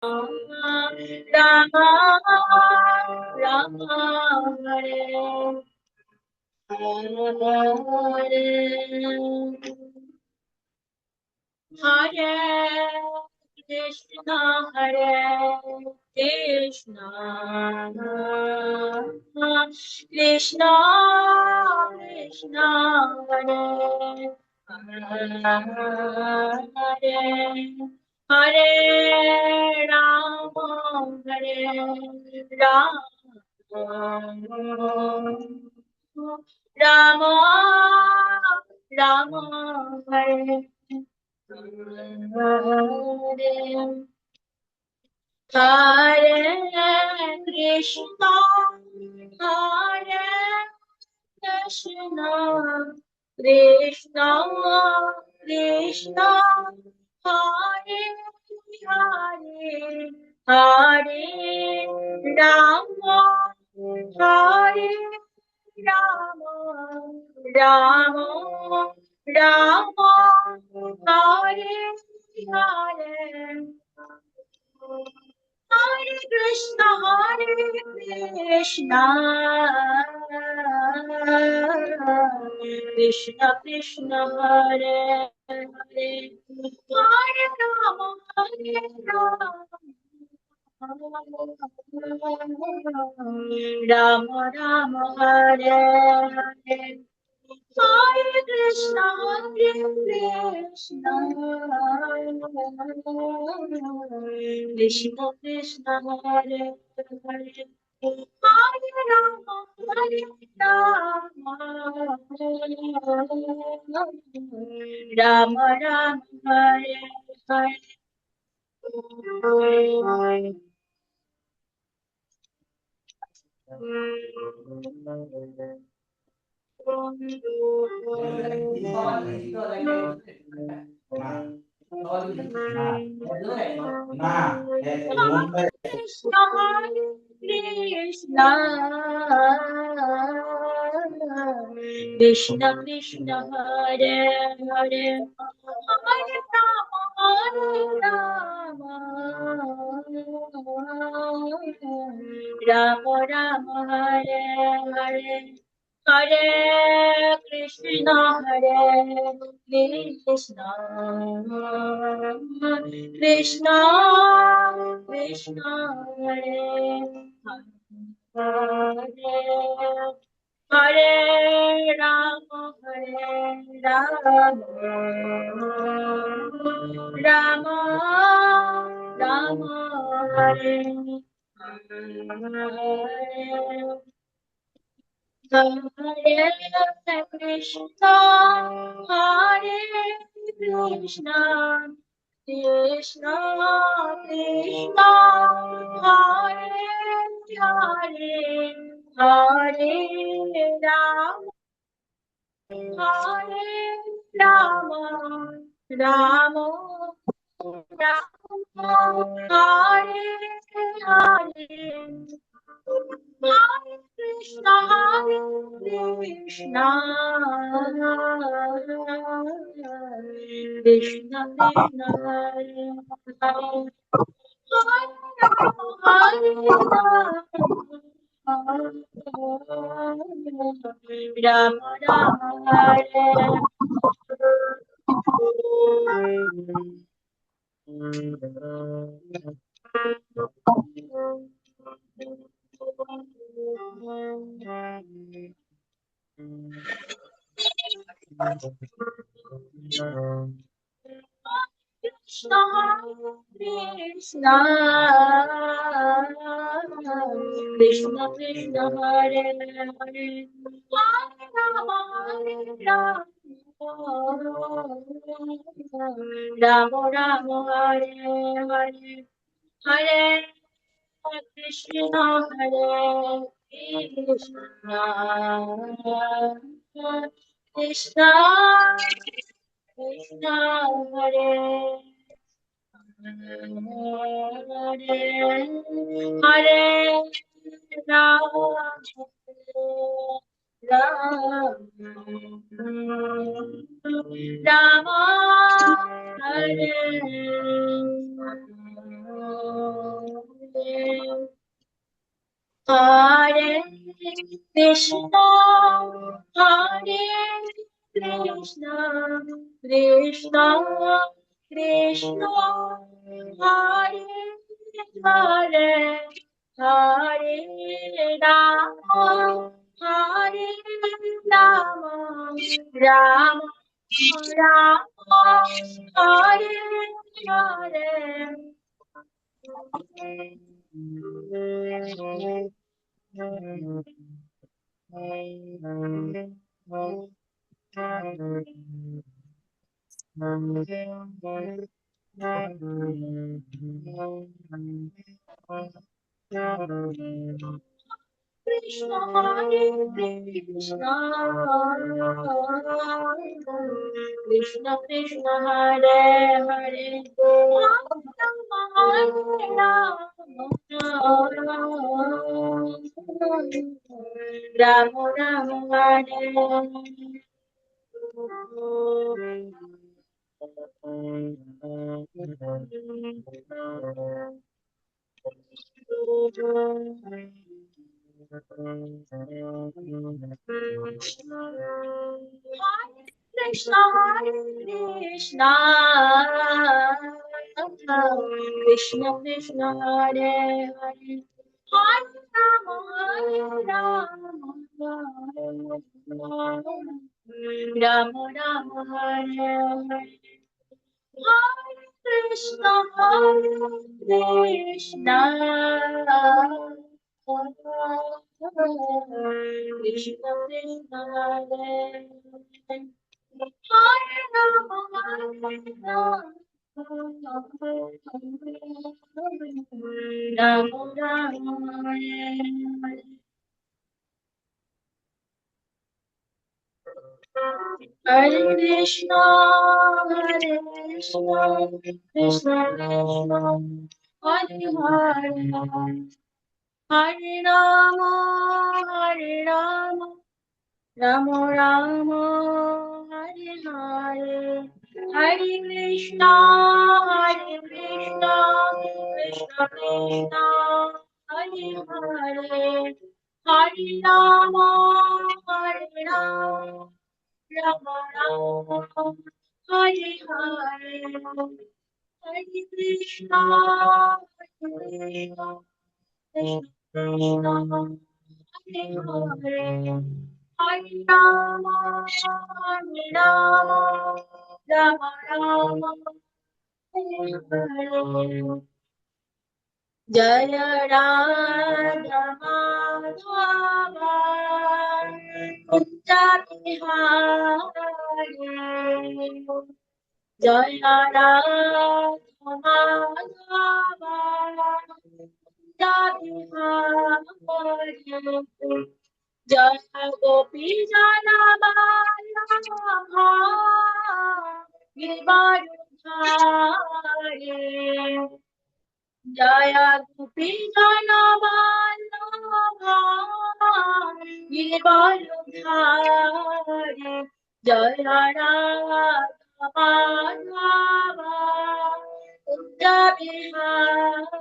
Rama Rama Hare Hare Hare Krishna Hare Krishna Krishna Krishna Hare Hare Hare Rama Hare Rama Rama Hare Hare Krishna Hare Krishna Krishna Krishna Hare Hare Hare Rama Hare Rama Rama Rama Hare Hare Hare Krishna Krishna Krishna Hare Hare Hare Rama Rama Rama Hare Hare Hare Krishna Krishna Krishna Krishna Hare Hare Hare Rama Rama Rama Hare Hare Krishna Krishna Krishna Krishna Hare Hare Hare Rama Rama Rama Hare Hare Hare Krishna Krishna Krishna Krishna Hare Hare Hare Rama Rama Rama Hare Hare Hare Krishna, Hare Krishna, Krishna Krishna, Hare Hare, Hare Rama, Hare Rama, Rama Rama, Hare Hare. Hare Krishna, Krishna Krishna, Krishna, Hare Hare, Hare Rama, Rama, Hare Krishna, Krishna, Krishna, Krishna, Hare Hare, Hare Rama, Rama Rama, Hare Hare, Hare Krishna, Hare Krishna, Krishna Krishna, Hare Hare Hare Rama, Ram Rama Hare Hare Krishna Hare Krishna Krishna Krishna Hare Hare Hare Rama Hare Rama Rama Rama Hare Hare Krishna Hare Krishna Krishna Krishna Hare Hare Hare Rama Rama Hare Krishna Krishna Krishna Krishna Hare Hare Hare Rama Rama Hare Hare Hare Krishna Krishna Krishna Krishna Hare Hare Rama Hare Rama Rama Hare Hare Krishna, Hare Krishna, Krishna Krishna, Hare Hare, Hare Rama, Hare Rama, Rama Rama, Hare Hare, Hare Krishna, Hare Krishna, Krishna Krishna, Hare Hare, Hare Rama, Hare Rama. Rama Rama, Hare Hare, Hare Krishna, Hare Krishna, Krishna Krishna, Hare Hare, Hare Rama, Hare Rama, Rama Rama, Hare Hare. Jaya Radha Madhava Kunja Bihari Jaya Radha Madhava Kunja Bihari Jaya Gopi Jana Bala Giridhari Jaya Gopi Jana Vallabha Giridhari Jaya Radha Madhava Kunja Bihari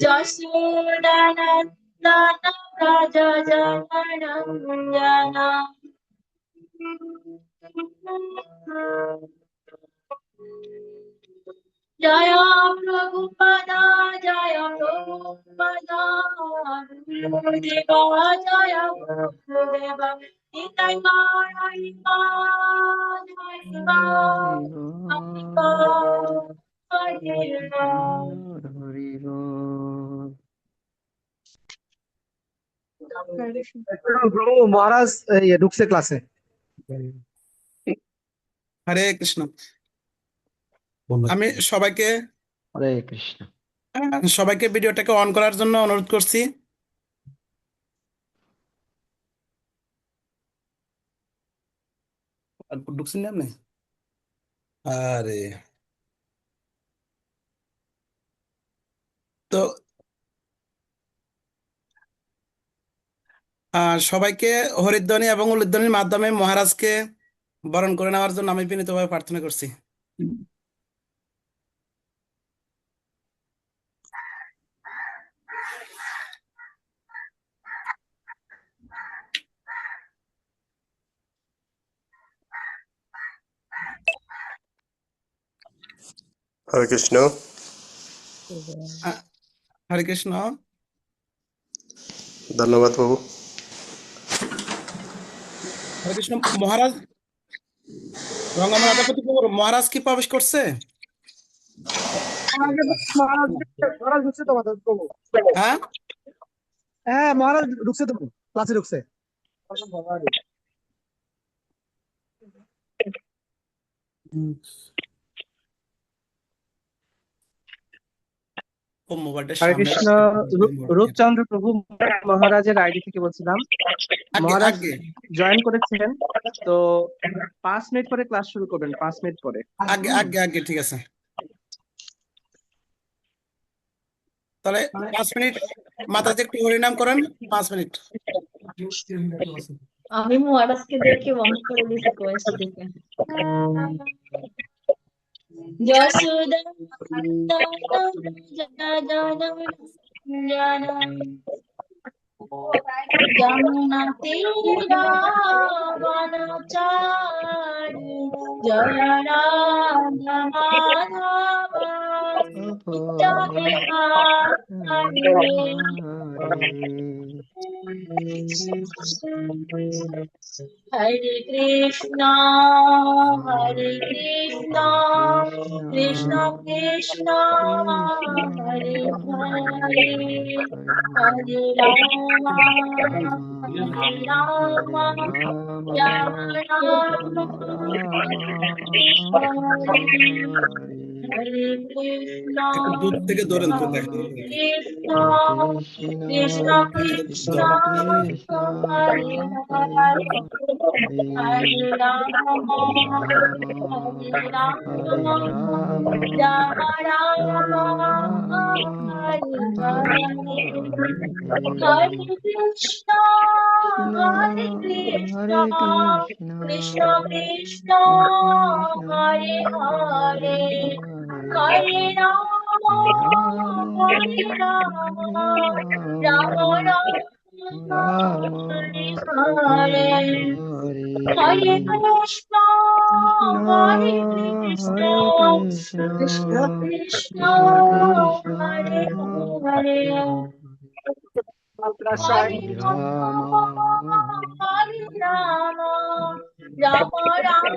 Jasodhanandana Raja Jananandana Jaya Prabhupada Jaya Prabhupada Gurudeva Jaya Gurudeva Nitai Gauranga Jaya Amrita Hare Ram প্রভু মহারাজ ঢুকছে ক্লাসে। হরে কৃষ্ণ। আমি সবাইকে হরে কৃষ্ণ। সবাইকে ভিডিওটাকে on করার জন্য অনুরোধ করছি। ঢুকছেন না আপনি? আরে তো সবাইকে হরিধ্বনি এবং উলুধ্বনির মাধ্যমে মহারাজকে বরণ করে নেওয়ার জন্য আমি বিনীতভাবে প্রার্থনা করছি। হরে কৃষ্ণ। আহ, হরে কৃষ্ণ। ধন্যবাদ বাবু। হরে কৃষ্ণ। মহারাজ, রঙ্গমন আদাপতি প্রভু, মহারাজ কি প্রবেশ করছে? মহারাজ ঢুকছে তো আমাদের প্রভু। হ্যাঁ, হ্যাঁ মহারাজ ঢুকছে তো, ক্লাসে ঢুকছে। ও মোবাইলটা হরে সামনে কৃষ্ণ। রাখতে। রূপচন্দ্র প্রভু মহারাজের আইডি থেকে বলছিলাম। আগে মহারাজ আগে জয়েন করেছেন, তো 5 মিনিট পরে ক্লাস শুরু করবেন, 5 মিনিট পরে। আগে আগে আগে ঠিক আছে। তাহলে 5 মিনিট মাতাজি একটু হরিনাম করেন, 5 মিনিট। আমি মহারাজকে দেখে বন্ধ করে দিয়েছি কোয়েস্ট থেকে। যশোদা যমুনা তীরাবনচারী জয় রাধা মাধব হরে কৃষ্ণ কৃষ্ণ কৃষ্ণ হরে হরে হরে রাম রাম রাম হরে কৃষ্ণ একটু দূর থেকে ধরেন তো, দেখা কৃষ্ণ কৃষ্ণ কৃষ্ণ হরে হরে হরে রাম হরে রাম রাম রাম হরে হরে হরে কৃষ্ণ কৃষ্ণ কৃষ্ণ হরে হরে হরে রাম রাম রাম হরে হরে হরে কৃষ্ণ কৃষ্ণ কৃষ্ণ হরে হরে হরে রাম হরে রাম রাম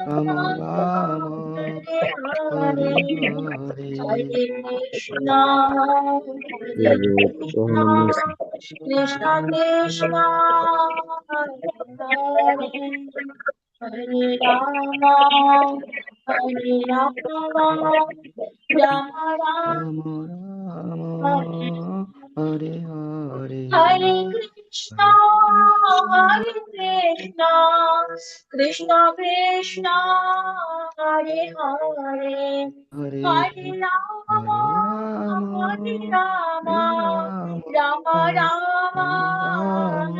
রাম হরে হরে হরে কৃষ্ণ কৃষ্ণ কৃষ্ণ হরে হরে হরে রাম রাম রাম হরে হরে হরে হরে কৃষ্ণ কৃষ্ণ কৃষ্ণ হরে হরে হরে হরে রাম রাম রাম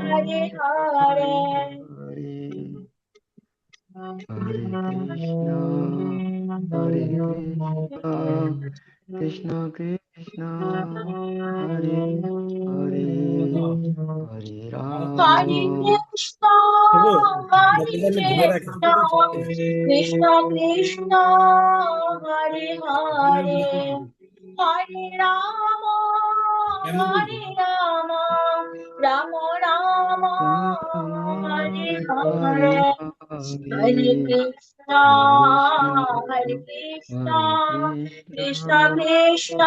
হরে হরে হরে হরে কৃষ্ণ কৃষ্ণ হরে হরে হরে রাম হরে কৃষ্ণ কৃষ্ণ কৃষ্ণ হরে হরে হরে রাম রাম রাম হরে হরে হরে কৃষ্ণ কৃষ্ণ কৃষ্ণ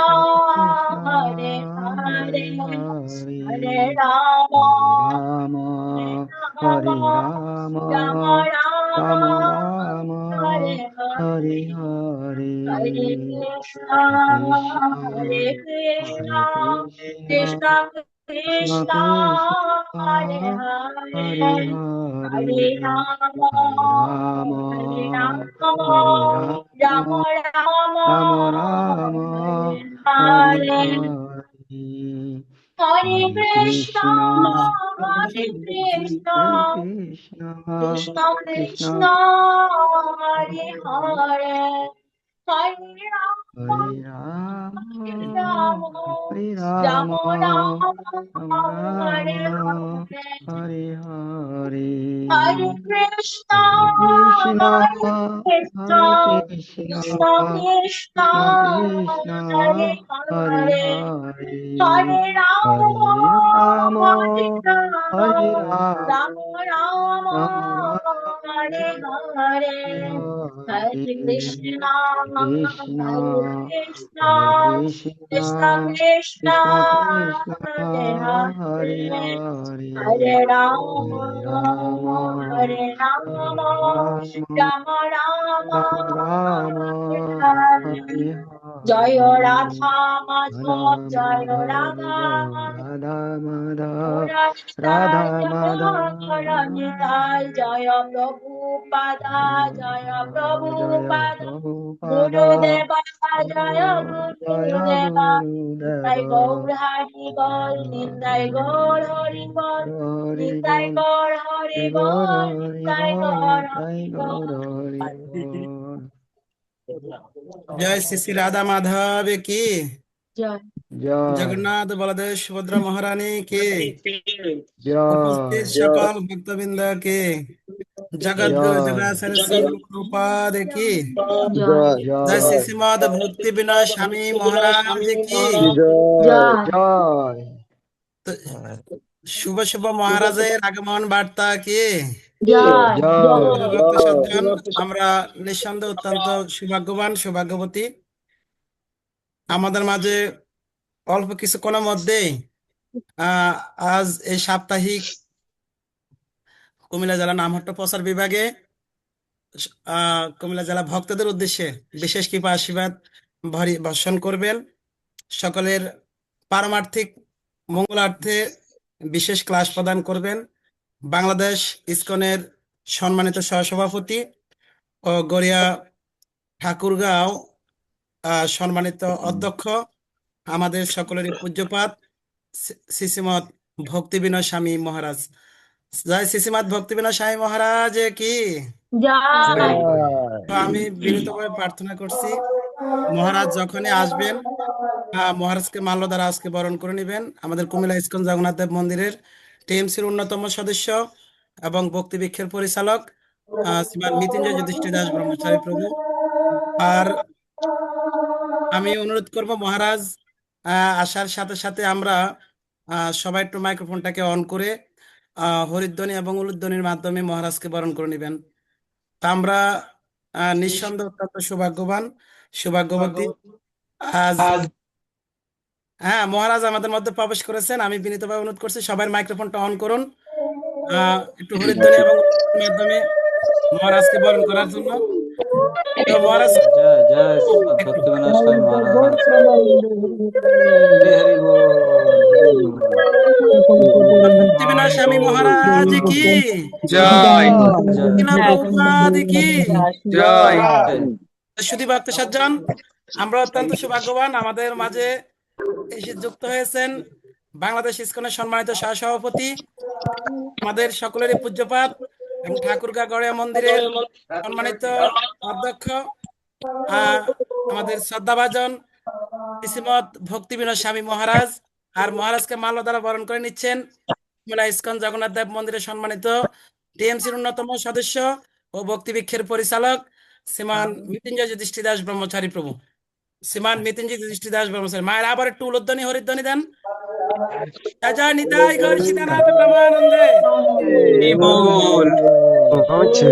হরে হরে হরে রাম হরে Ram Ram Ram Ram Ram Hare Hare Hare Hare Hare Krishna Krishna Krishna Krishna Hare Hare Hare Ram Ram Ram Ram Ram Hare Hare Krishna Hare Krishna, Krishna Krishna Krishna Krishna, Hare Hare, Hare Rama, হরে রাম Hare Rama, হরে Ram Rama Rama, Ram Hare Ram Hare, Hare Hare Hare Krishna, Krishna Hare Krishna, হরে Krishna Krishna Krishna, Krishna Hare হরে Hare, হরে Hare Rama, হরে রাম Hare হরে Rama, Ram Rama Ram Rama, Ram Hare Hare, Hare হরে Krishna, Krishna Hare Krishna, হরে Krishna Krishna Krishna, Krishna Krishna Hare হরে Hare, হরে Hare Rama, হরে Ram Hare হরে Rama, Ram Rama Rama, Ram Ram Hare হরে Hare. জয় হরে রাধা রাধা মাধব, জয় মাধব রাধা জয় মাধব, রাধা মাধব রাধা রাধা মাধব নিতাই, জয় প্রভু পাদা, জয় প্রভু জয় পাদা, প্রভুপাদা গুরুদেবা, জয় জয় গুরুদেবা, গুরুদেব নিতাই গৌর হরি বল, নিতাই গৌর হরি বল, হরি নিতাই বল গৌর হরি গৌর বল, হরি নিতাই বল গৌর তাই হরি গৌর বল। হরি বল জয় শ্রী শ্রী রাধা মাধব কি, জয় জয় জগন্নাথ বলদেব সুভদ্রা মহারানী কি, উপস্থিত জয় সকল ভক্তবৃন্দ কি, জগদ্গুরু জয় জগাচার্য শ্রী প্রভুপাদ কি, জয় জয় শ্রী জয় শ্রীমদ ভক্তি বিনয় স্বামী মহারাজ কি। জয় জয় তো শুভ শুভ মহারাজের আগমন বার্তা কি। জয় জয় ভক্ত সজ্জন, আমরা নিঃসন্দেহে অত্যন্ত সৌভাগ্যবান সৌভাগ্যবতী, আমাদের মাঝে অল্প কিছুক্ষণের মধ্যেই আহ আজ এই সাপ্তাহিক কুমিল্লা জেলা নামহট্ট প্রচার বিভাগে কুমিল্লা জেলা ভক্তদের উদ্দেশ্যে বিশেষ কৃপা আশীর্বাদ বর্ষণ করবেন। সকলের পারমার্থিক মঙ্গলার্থে বিশেষ ক্লাস প্রদান করবেন বাংলাদেশ ইসকনের সম্মানিত সহসভাপতি ও গড়িয়া ঠাকুরগাঁও সম্মানিত অধ্যক্ষ, আমাদের সকলেরই পূজ্যপাত শ্রীশ্রীমৎ ভক্তি বিনয় স্বামী মহারাজ। জয় শ্রীশ্রীমৎ ভক্তি বিনয় স্বামী মহারাজ কি। জয় তো আমি বিনীতভাবে প্রার্থনা করছি, মহারাজ যখনই আসবেন মহারাজকে মাল্য দ্বারা আজকে বরণ করে নেবেন। আমাদের কুমিল্লা ইস্কন জগন্নাথ দেব মন্দিরের টিএমসির অন্যতম সদস্য এবং ভক্তি বৃক্ষের পরিচালক শ্রীমান মৃত্যুঞ্জয় যুধিষ্ঠির দাস ব্রহ্মচারী প্রভু। আর আমি অনুরোধ করব মহারাজ আসার সাথে সাথে আমরা সবাই একটু মাইক্রোফোনটাকে অন করে হরিধ্বনি এবং উলুধ্বনির মাধ্যমে মহারাজকে বরণ করে নেবেন। তা আমরা নিঃসন্দেহে অত্যন্ত সৌভাগ্যবান সৌভাগ্যবতী। আজ হ্যাঁ, মহারাজ আমাদের মধ্যে প্রবেশ করেছেন। আমি বিনীতভাবে অনুরোধ করছি সবাই মাইক্রোফোনটা অন করুন, একটু হরিধ্বনি এবং উলুধ্বনির মাধ্যমে মহারাজকে বরণ করার জন্য। তো মহারাজ জয় জয় শ্রীমদ একটু ভক্তি বিনয় স্বামী মহারাজ হরি হরি বল হরি বল ভক্তি বিনয় স্বামী মহারাজ কি, জয় জয় কিনা প্রভুপাদ কি। জয় সুধী ভক্ত সজ্জন, আমরা অত্যন্ত সৌভাগ্যবান, আমাদের মাঝে এসে যুক্ত হয়েছেন বাংলাদেশ ইসকনের সম্মানিত সহসভাপতি, আমাদের সকলেরই পূজ্যপাত এবং ঠাকুরগাঁ গড়িয়া মন্দিরের সম্মানিত অধ্যক্ষ, আমাদের শ্রদ্ধাভাজন শ্রীমৎ ভক্তি বিনয় স্বামী মহারাজ। আর মহারাজকে মাল্য দ্বারা বরণ করে নিচ্ছেন কুমিল্লা ইস্কন জগন্নাথ দেব মন্দিরের সম্মানিত টিএমসির অন্যতম সদস্য ও ভক্তি বৃক্ষের পরিচালক শ্রীমান মৃত্যুঞ্জয় যুধিষ্ঠির দাস ব্রহ্মচারী প্রভু। শ্রীমান মৃত্যুঞ্জয় যুধিষ্ঠির দাস ব্রহ্মচারী, মায়ের আবার একটু উলুধ্বনি হরিধ্বনি দেন। জয় জয় নিতাই গৌর সীতানাথ প্রেমানন্দে। কি বল হচ্ছে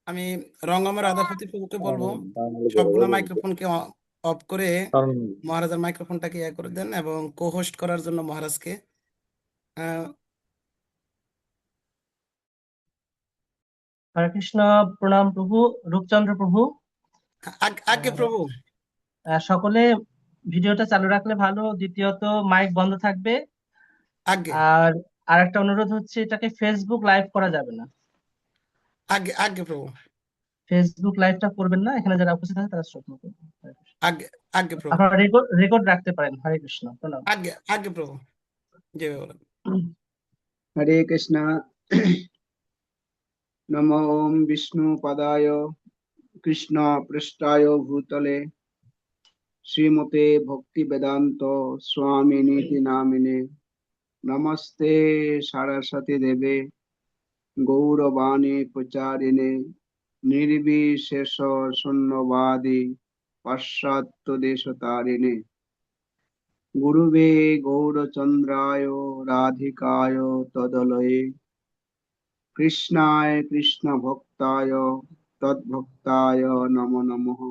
আমি রঙ্গমের রাধাপতি প্রভুকে বলবো সবগুলো মাইক্রোফোনকে অফ করে মহারাজের মাইক্রোফোনটাকে ইয়ে করে দেন এবং কো হোস্ট করার জন্য মহারাজকে হরে কৃষ্ণ, প্রণাম প্রভু, রূপচন্দ্র প্রভু। আগে প্রভু। সকলে ভিডিওটা চালু রাখলে ভালো, দ্বিতীয়ত মাইক বন্ধ থাকবে। আগে আর আর একটা অনুরোধ হচ্ছে, এটাকে ফেসবুক লাইভ করা যাবে না। আগে আগে প্রভু, ফেসবুক লাইভটা করবেন না, এখানে যারা উপস্থিত আছে তারা শ্রদ্ধা করবেন। হরে কৃষ্ণ। আগে আগে প্রভু, আপনারা রেকর্ড রেকর্ড রাখতে পারেন। হরে কৃষ্ণ, প্রণাম। আগে আগে প্রভু, যেভাবে বলেন। হরে কৃষ্ণ। নমো ওম বিষ্ণু পদায় কৃষ্ণ পৃষ্ঠায় ভূতলে শ্রীমতে ভক্তি বেদান্ত স্বামিনীতি নামিনে নমস্তে সরস্বতী দেবে গৌরবাণী প্রচারিণে নির্বিশেষ শূন্যবাদী পাশ্চাত্য দেশতারিণে গুরুবে গৌরচন্দ্রায় রাধিকায় তদলয়ে কৃষ্ণায় কৃষ্ণ ভক্তায় তদ্ভক্তায় নমো নমঃ।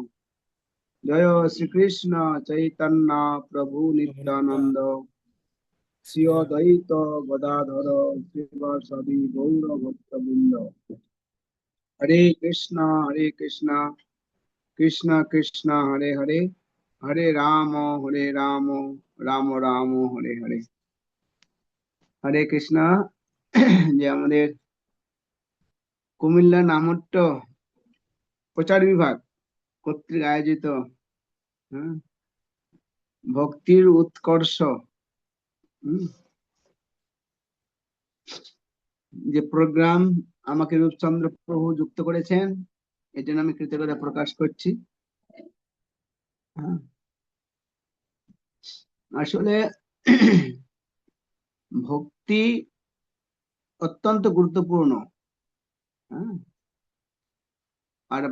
জয় শ্রীকৃষ্ণ চৈতন্য প্রভু নিত্যানন্দ শ্রী অদ্বৈত গদাধর শিবাসাদি গৌর ভক্তবৃন্দ। হরে কৃষ্ণ কৃষ্ণ কৃষ্ণ হরে হরে, হরে রাম রাম রাম হরে হরে। হরে কৃষ্ণ। যে আমাদের কুমিল্লা নামট্ট প্রচার বিভাগ কর্তৃক আয়োজিত ভক্তির উৎকর্ষ যে প্রোগ্রাম আমাকে রূপচন্দ্র প্রভু যুক্ত করেছেন, এর জন্য আমি কৃতজ্ঞতা প্রকাশ করছি। আসলে ভক্তি অত্যন্ত গুরুত্বপূর্ণ। আর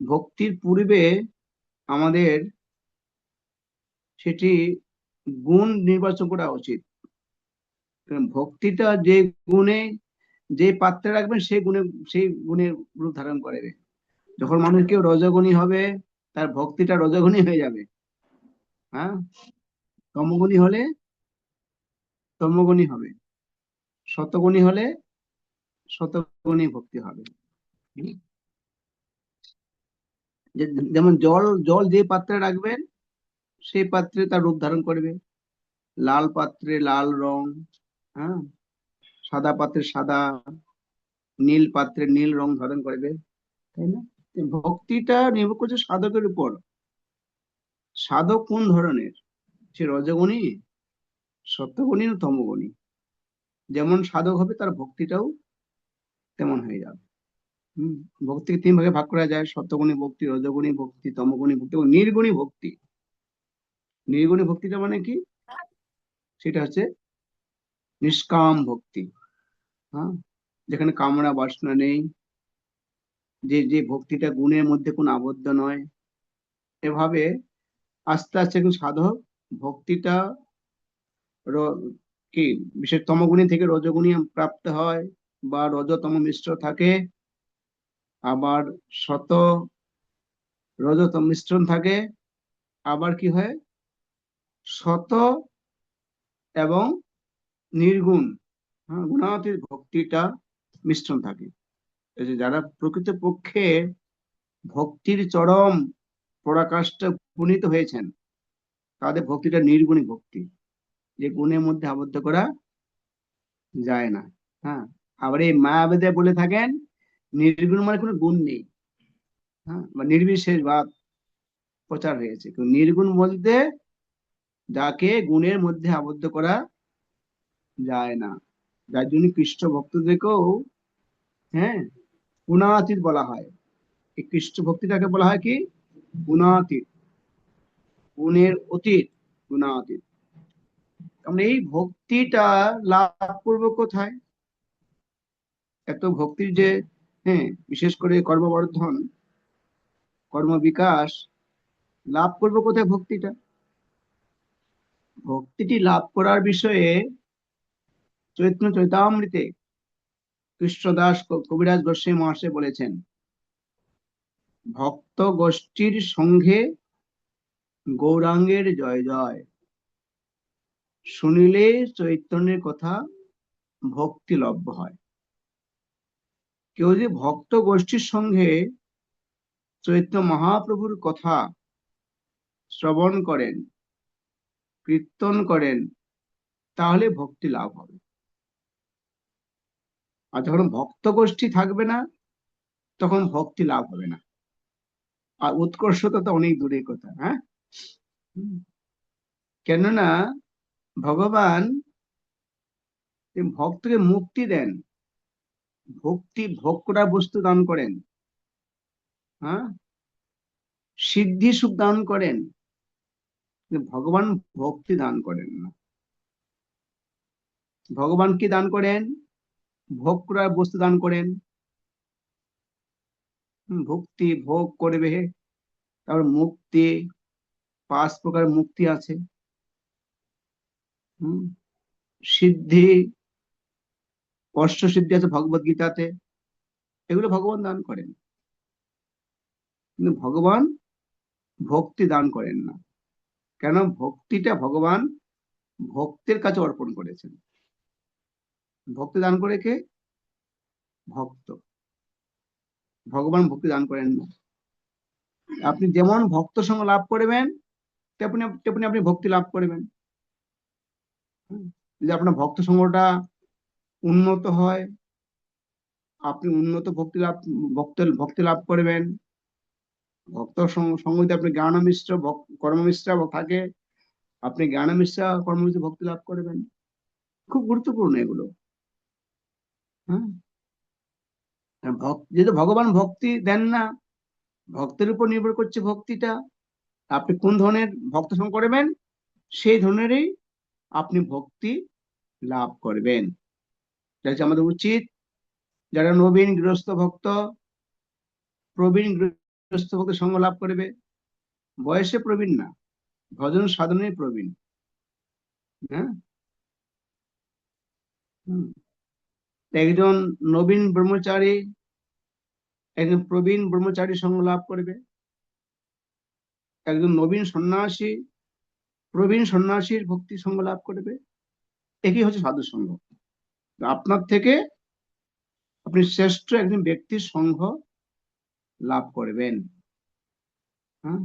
ভক্তির পূর্বে আমাদের সেটি গুণ নির্বাচন করা উচিত। ভক্তিটা যে গুণে, যে পাত্রে রাখবেন সেই গুণের রূপ ধারণ করবে। যখন মানুষ কেউ রজগুণী হবে, তার ভক্তিটা রজগুণী হয়ে যাবে। তমগুণী হলে তমগুণী হবে, শতগুণী হলে শতগুণী ভক্তি হবে। যেমন জল যে পাত্রে রাখবেন সেই পাত্রে তার রূপ ধারণ করবে। লাল পাত্রে লাল রং, সাদা পাত্রে সাদা, নীল পাত্রে নীল রং ধারণ করবে, তাই না? ভক্তিটা নির্ভর করছে সাধকের উপর। সাধক কোন ধরনের, সে রজগুণী, সত্যগুণী না তমগুণী? যেমন সাধক হবে তার ভক্তিটাও তেমন হয়ে যাবে। ভক্তিকে 3 ভাগে ভাগ করা যায়: সত্যগুণী ভক্তি, রজগুণী ভক্তি, তমগুণী ভক্তি এবং নির্গুণী ভক্তি। নির্গুণী ভক্তিটা মানে কি? সেটা হচ্ছে নিষ্কাম ভক্তি, যেখানে কামনা বাসনা নেই, যে ভক্তিটা গুণের মধ্যে কোনো আবদ্ধ নয়। এভাবে আস্তে আস্তে সাধক ভক্তিটা কি বিশেষ তমগুণী থেকে রজগুণী প্রাপ্ত হয়, বা রজতম মিশ্র থাকে, আবার শত রজতম মিশ্রণ থাকে, আবার কি হয় শত এবং নির্গুণ গুণাতীত ভক্তিটা মিশ্রণ থাকে। যারা প্রকৃত পক্ষে ভক্তির চরম পরাকাষ্ঠা উপনীত হয়েছেন, তাদের ভক্তিটা নির্গুণী ভক্তি, যে গুণের মধ্যে আবদ্ধ করা যায় না। আবার এই মায়াবেদে বলে থাকেন নির্গুণ মানে কোনো গুণ নেই, বা নির্বিশেষ ভাব প্রচার হয়েছে। নির্গুণ বলতে যাকে গুণের মধ্যে আবদ্ধ করা যায় না, যার জন্য কৃষ্ণ ভক্তদেরকেও গুণাতীত বলা হয়। এই কৃষ্ণ ভক্তিটাকে বলা হয় কি? গুণাতীত, গুণের অতীত, গুণাতীত। আমরা এই ভক্তিটা লাভ করবো কোথায়? এত ভক্তির যে বিশেষ করে কর্মবর্ধন, কর্ম বিকাশ লাভ করবো কোথায়? ভক্তিটি লাভ করার বিষয়ে চৈতন্য চৈতামৃতে কৃষ্ণদাস কবিরাজ গোস্বামী মহাশয় বলেছেন, ভক্ত গোষ্ঠীর সঙ্গে গৌরাঙ্গের জয় জয়, শুনিলে চৈতন্যের কথা ভক্তি লভ্য হয়। কেউ যদি ভক্ত গোষ্ঠীর সঙ্গে চৈতন্য মহাপ্রভুর কথা শ্রবণ করেন, কীর্তন করেন, তাহলে ভক্তি লাভ হবে। আর যখন ভক্ত গোষ্ঠী থাকবে না, তখন ভক্তি লাভ হবে না। আর উৎকর্ষতা তো অনেক দূরের কথা। হ্যাঁ, কেননা ভগবান ভক্তকে মুক্তি দেন, ভক্তি ভোগ করা বস্তু দান করেন, হ্যাঁ, সিদ্ধি সুখ দান করেন, কিন্তু ভগবান ভক্তি দান করেন না। ভগবান কি দান করেন? ভোগ করার বস্তু দান করেন। ভক্তি ভোগ করবে, তারপর মুক্তি, 5 প্রকার মুক্তি আছে। সিদ্ধি, অষ্ট সিদ্ধি আছে ভগবত গীতাতে, এগুলো ভগবান দান করেন, কিন্তু ভগবান ভক্তি দান করেন না। কেন? ভক্তিটা ভগবান ভক্তের কাছে অর্পণ করেছেন। ভক্তি দান করে কে? ভক্ত। ভগবান ভক্তি দান করেন না। আপনি যেমন ভক্ত সঙ্গ লাভ করবেন, তেমনি তেমনি আপনি ভক্তি লাভ করবেন। যদি আপনার ভক্ত সঙ্গটা উন্নত হয়, আপনি উন্নত ভক্তি লাভ করবেন। ভক্ত সঙ্গ যদি আপনি জ্ঞানমিশ্র কর্মমিশ্রা থাকে, আপনি জ্ঞানমিশ্রা কর্মমিশ্র ভক্তি লাভ করবেন। খুব গুরুত্বপূর্ণ এগুলো। হ্যাঁ, যেহেতু ভগবান ভক্তি দেন না, ভক্তের উপর নির্ভর করছে ভক্তিটা। আপনি কোন ধরনের ভক্ত সঙ্গ করবেন, সেই ধরনেরই আপনি ভক্তি লাভ করবেন। এটা আমাদের উচিত। যারা নবীন গৃহস্থ ভক্ত, প্রবীণ গৃহস্থ ভক্ত সঙ্গ লাভ করবে। বয়সে প্রবীণ না, ভজন সাধনে প্রবীণ। হ্যাঁ, একজন নবীন ব্রহ্মচারী একজন প্রবীণ ব্রহ্মচারী সঙ্গ লাভ করবে। একজন নবীন সন্ন্যাসী প্রবীণ সন্ন্যাসীর ভক্তি সঙ্গ লাভ করবে। একই হচ্ছে সাধু সঙ্গ। আপনার থেকে আপনি শ্রেষ্ঠ একজন ব্যক্তির সঙ্গ লাভ করবেন। হ্যাঁ,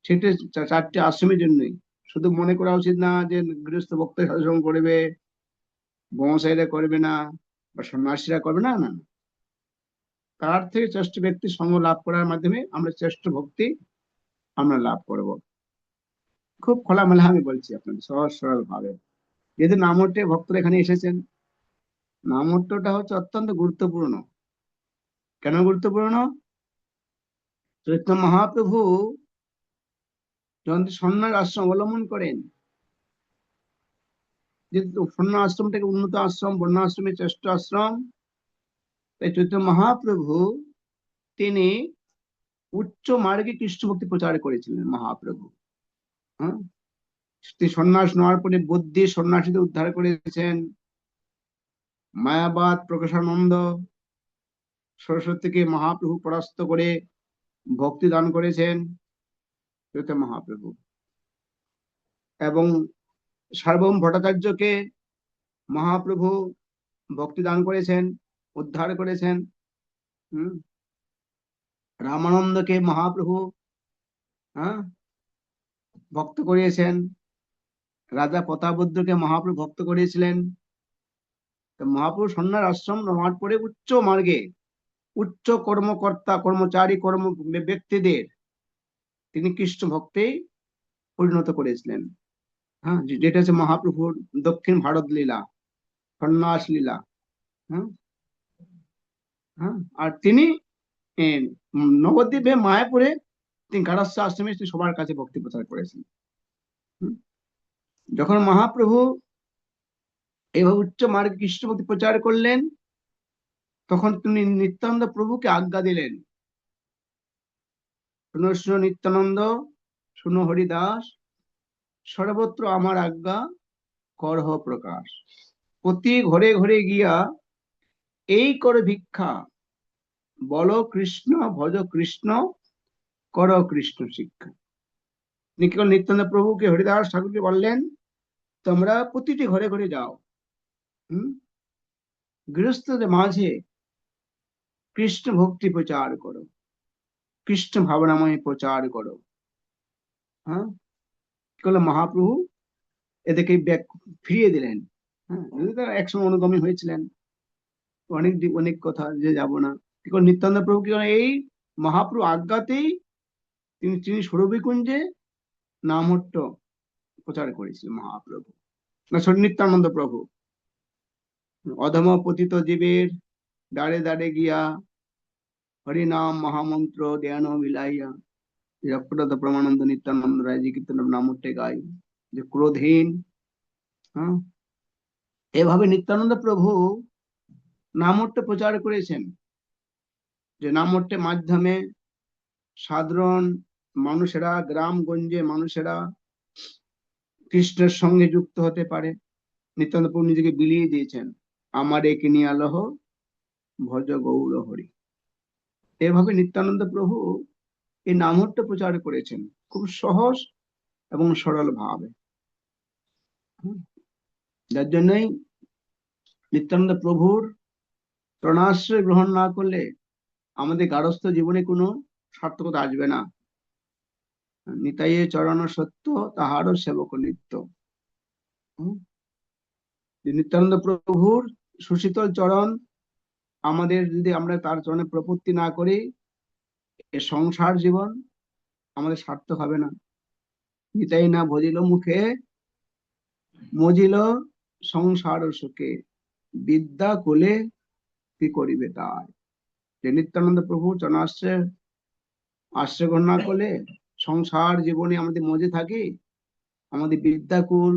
সেটা 4টে আশ্রমের জন্যই। শুধু মনে করা উচিত না যে গৃহস্থ ভক্ত সাধু সঙ্গ করবে, ব্রহ্মচারীরা করবে না, বা সন্ন্যাসীরা করবে না। না, তার থেকে শ্রেষ্ঠ ব্যক্তির সঙ্গ লাভ করার মাধ্যমে আমরা শ্রেষ্ঠ ভক্তি আমরা লাভ করব। খুব খোলামেলা আমি বলছি আপনাদের, সহজ সরল ভাবে। যেহেতু নামহট্টে ভক্তরা এখানে এসেছেন, নামহট্টটা হচ্ছে অত্যন্ত গুরুত্বপূর্ণ। কেন গুরুত্বপূর্ণ? চৈতন্য মহাপ্রভু যখন সন্ন্যাস আশ্রম অবলম্বন করেন, যেহেতু সন্ন্যাস আশ্রমটাকে উন্নত আশ্রম, বর্ণাশ্রমের শ্রেষ্ঠ আশ্রম, তাই চৈতন্য মহাপ্রভু তিনি উচ্চ মার্গে কৃষ্ণ ভক্তি প্রচার করেছিলেন। মহাপ্রভু, হ্যাঁ, তিনি সন্ন্যাস নেওয়ার পরে বুদ্ধি সন্ন্যাসীদের উদ্ধার করেছেন। মায়াবাদ প্রকাশানন্দ সরস্বতীকে মহাপ্রভু পরাস্ত করে ভক্তি দান করেছেন চৈতন্য মহাপ্রভু। এবং সার্বভৌম ভট্টাচার্যকে মহাপ্রভু ভক্তি দান করেছেন, উদ্ধার করেছেন। রামানন্দকে মহাপ্রভু ভক্ত করিয়েছেন। রাজা প্রতাপরুদ্রকে মহাপ্রভু ভক্ত করিয়েছিলেন। মহাপ্রভু সন্ন্যাস আশ্রম নেওয়ার পরে উচ্চ মার্গে উচ্চ কর্মকর্তা কর্মচারী কর্ম ব্যক্তিদের তিনি কৃষ্ণ ভক্তে পরিণত করেছিলেন। হ্যাঁ, যেটা হচ্ছে মহাপ্রভুর দক্ষিণ ভারত লীলা, সন্ন্যাস লীলা। হ্যাঁ, আর তিনি নবদ্বীপে মায়াপুরে তিনি গারস্থ আশ্রমে সবার কাছে ভক্তি প্রচার করেছেন। যখন মহাপ্রভু এইভাবে উচ্চ মার্গে কৃষ্ণ ভক্তি প্রচার করলেন, তখন তিনি নিত্যানন্দ প্রভুকে আজ্ঞা দিলেন, শুনো শুনো নিত্যানন্দ, শুনো হরিদাস, সর্বত্র আমার আজ্ঞা করহ প্রকাশ। প্রতি ঘরে ঘরে গিয়া এই কর ভিক্ষা, বলো কৃষ্ণ ভজ কৃষ্ণ, কর কৃষ্ণ শিক্ষা। নিত্যানন্দ প্রভুকে হরিদাস ঠাকুরকে বললেন, তোমরা প্রতিটি ঘরে ঘরে যাও, গৃহস্থদের মাঝে কৃষ্ণ ভক্তি প্রচার করো, কৃষ্ণ ভাবনাময় প্রচার করো। হ্যাঁ, কি করলো মহাপ্রভু? এদেরকে ব্যাক ফিরিয়ে দিলেন। হ্যাঁ, যদি তারা একসময় অনুগামী হয়েছিলেন, অনেক অনেক কথা যে যাব না। কি করে নিত্যানন্দ প্রভু কি করে এই মহাপ্রভু আজ্ঞাতেই তিনি তিনি সুরভিকুঞ্জে নামহট্ট প্রচার করেছিলেন মহাপ্রভু, না সরি নিত্যানন্দ প্রভু। অধম পতিত জীবের দাঁড়ে দাঁড়ে গিয়া হরিনাম মহামন্ত্র ধ্যান মিলাইয়া রক্তদাতা প্রমানন্দ নিত্যানন্দ রায় জি কীর্তন নামহট্টে গাই, যে ক্রোধহীন। হ্যাঁ, এভাবে নিত্যানন্দ প্রভু নামহট্ট প্রচার করেছেন, যে নামহট্টের মাধ্যমে সাধারণ মানুষেরা, গ্রামগঞ্জে মানুষেরা কৃষ্ণের সঙ্গে যুক্ত হতে পারে। নিত্যানন্দ প্রভু নিজেকে বিলিয়ে দিয়েছেন, আমার একে নিয়ে আলহ ভজ গৌর হরি। এভাবে নিত্যানন্দ প্রভু এই নামহট্ট প্রচার করেছেন খুব সহজ এবং সরল ভাবে। যার জন্যই নিত্যানন্দ প্রভুর প্রণাশ্রয় গ্রহণ না করলে আমাদের গারস্থ জীবনে কোনো সার্থকতা আসবে না। নিতাইয়ে চরণ সত্য তাহারও সেবক নিত্য। নিত্যানন্দ প্রভুর সুশীতল চরণ আমাদের যদি আমরা তার চরণে প্রপত্তি না করি, এ সংসার জীবন আমাদের সার্থক হবে না। নিতাই না ভজিল মুখে মজিল সংসার সুখে, বিদ্যা কোলে কি করিবে তাই। যে নিত্যানন্দ প্রভু আশ্রয় গ্রহণ না করলে সংসার জীবনে আমাদের মজে থাকি, আমাদের বিদ্যাকুল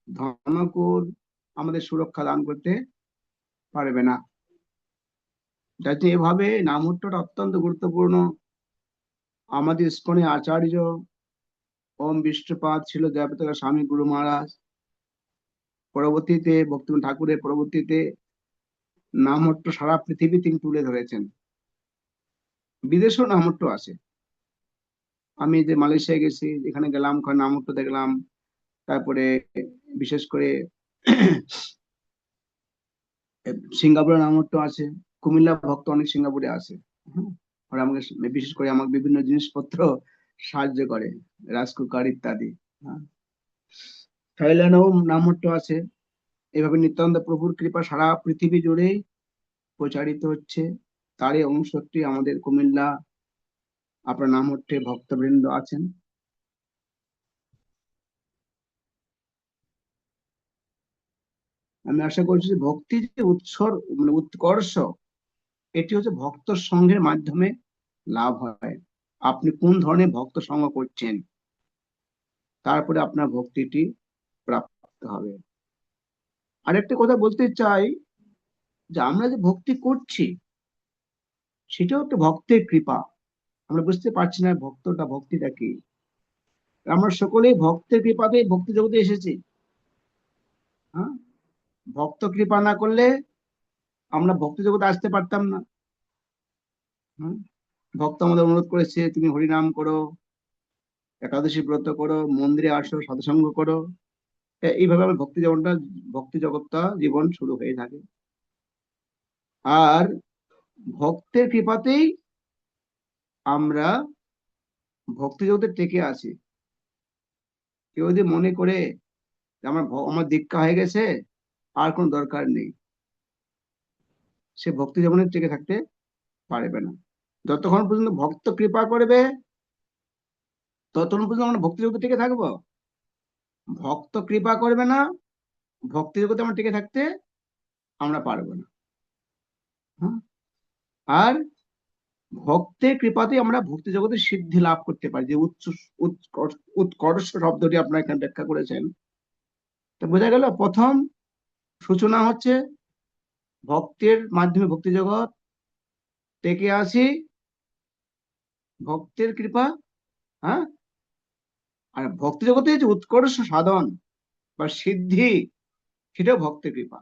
ধনকুল আমাদের সুরক্ষা দান করতে পারবে না। যাতে এভাবে নামহট্টটা অত্যন্ত গুরুত্বপূর্ণ। আমাদের ইস্কনে আচার্য ওম বিষ্ণুপাদ ছিল জয়প্রতাপ স্বামী গুরু মহারাজ, পরবর্তীতে ভক্তিবিনোদ ঠাকুরের পরবর্তীতে নামহট্ট সারা পৃথিবী তিনি তুলে ধরেছেন। বিদেশেও নামহট্ট আছে। আমি যে মালয়েশিয়া গেছি, এখানে গেলাম, নামহট্ট দেখলাম। তারপরে বিশেষ করে সিঙ্গাপুরের নামহট্ট আছে, কুমিল্লা ভক্ত অনেক সিঙ্গাপুরে আছে। আর আমাকে বিশেষ করে আমাকে বিভিন্ন জিনিসপত্র সাহায্য করে, রাইস কুকার ইত্যাদি। থাইল্যান্ডেও নামহট্ট আছে। এভাবে নিত্যানন্দ প্রভুর কৃপা সারা পৃথিবী জুড়ে প্রচারিত হচ্ছে। তারই অংশটি আমাদের কুমিল্লা আপনার নামহট্টে ভক্তবৃন্দ আছেন। আমি আশা করছি যে ভক্তি যে মানে উৎকর্ষ, এটি হচ্ছে ভক্ত সঙ্গের মাধ্যমে লাভ হয়। আপনি কোন ধরনের ভক্ত সঙ্গ করছেন, তারপরে আপনার ভক্তিটি প্রাপ্ত হবে। আরেকটা কথা বলতে চাই, যে আমরা যে ভক্তি করছি সেটাও একটা ভক্তের কৃপা। আমরা বুঝতে পারছি না ভক্তিটা কি। আমরা সকলেই ভক্তের কৃপাতে ভক্তি জগতে এসেছি। হ্যাঁ, ভক্ত কৃপা না করলে আমরা ভক্তি জগতে আসতে পারতাম না। ভক্ত আমাদের অনুরোধ করেছে, তুমি হরিনাম করো, একাদশী ব্রত করো, মন্দিরে আসো, সাধুসঙ্গ করো। এইভাবে আমার ভক্তি জগৎটা জীবন শুরু হয়ে থাকে। আর ভক্তের কৃপাতেই আমরা ভক্তি জগতে টেকে আছি। কেউ যদি মনে করে আমার দীক্ষা হয়ে গেছে, আর কোনো দরকার নেই, সে ভক্তি জীবনে টেকে থাকতে পারবে না। যতক্ষণ পর্যন্ত ভক্ত কৃপা করবে ততক্ষণ পর্যন্ত আমরা ভক্তি জগতে টিকে থাকবো। ভক্ত কৃপা করবে না, ভক্তি জগতে আমরা টিকে থাকতে আমরা পারবো না। আর ভক্তের কৃপাতে আমরা ভক্তি জগতে সিদ্ধি লাভ করতে পারি। যে উৎকর্ষ শব্দটি আপনারা এখানে ব্যাখ্যা করেছেন, তা বোঝা গেল প্রথম সূচনা হচ্ছে ভক্তের মাধ্যমে ভক্তি জগৎ টেকে আসি, ভক্তের কৃপা। হ্যাঁ, আর ভক্তি জগতে যে উৎকর্ষ সাধন বা সিদ্ধি, সেটাও ভক্তের কৃপা।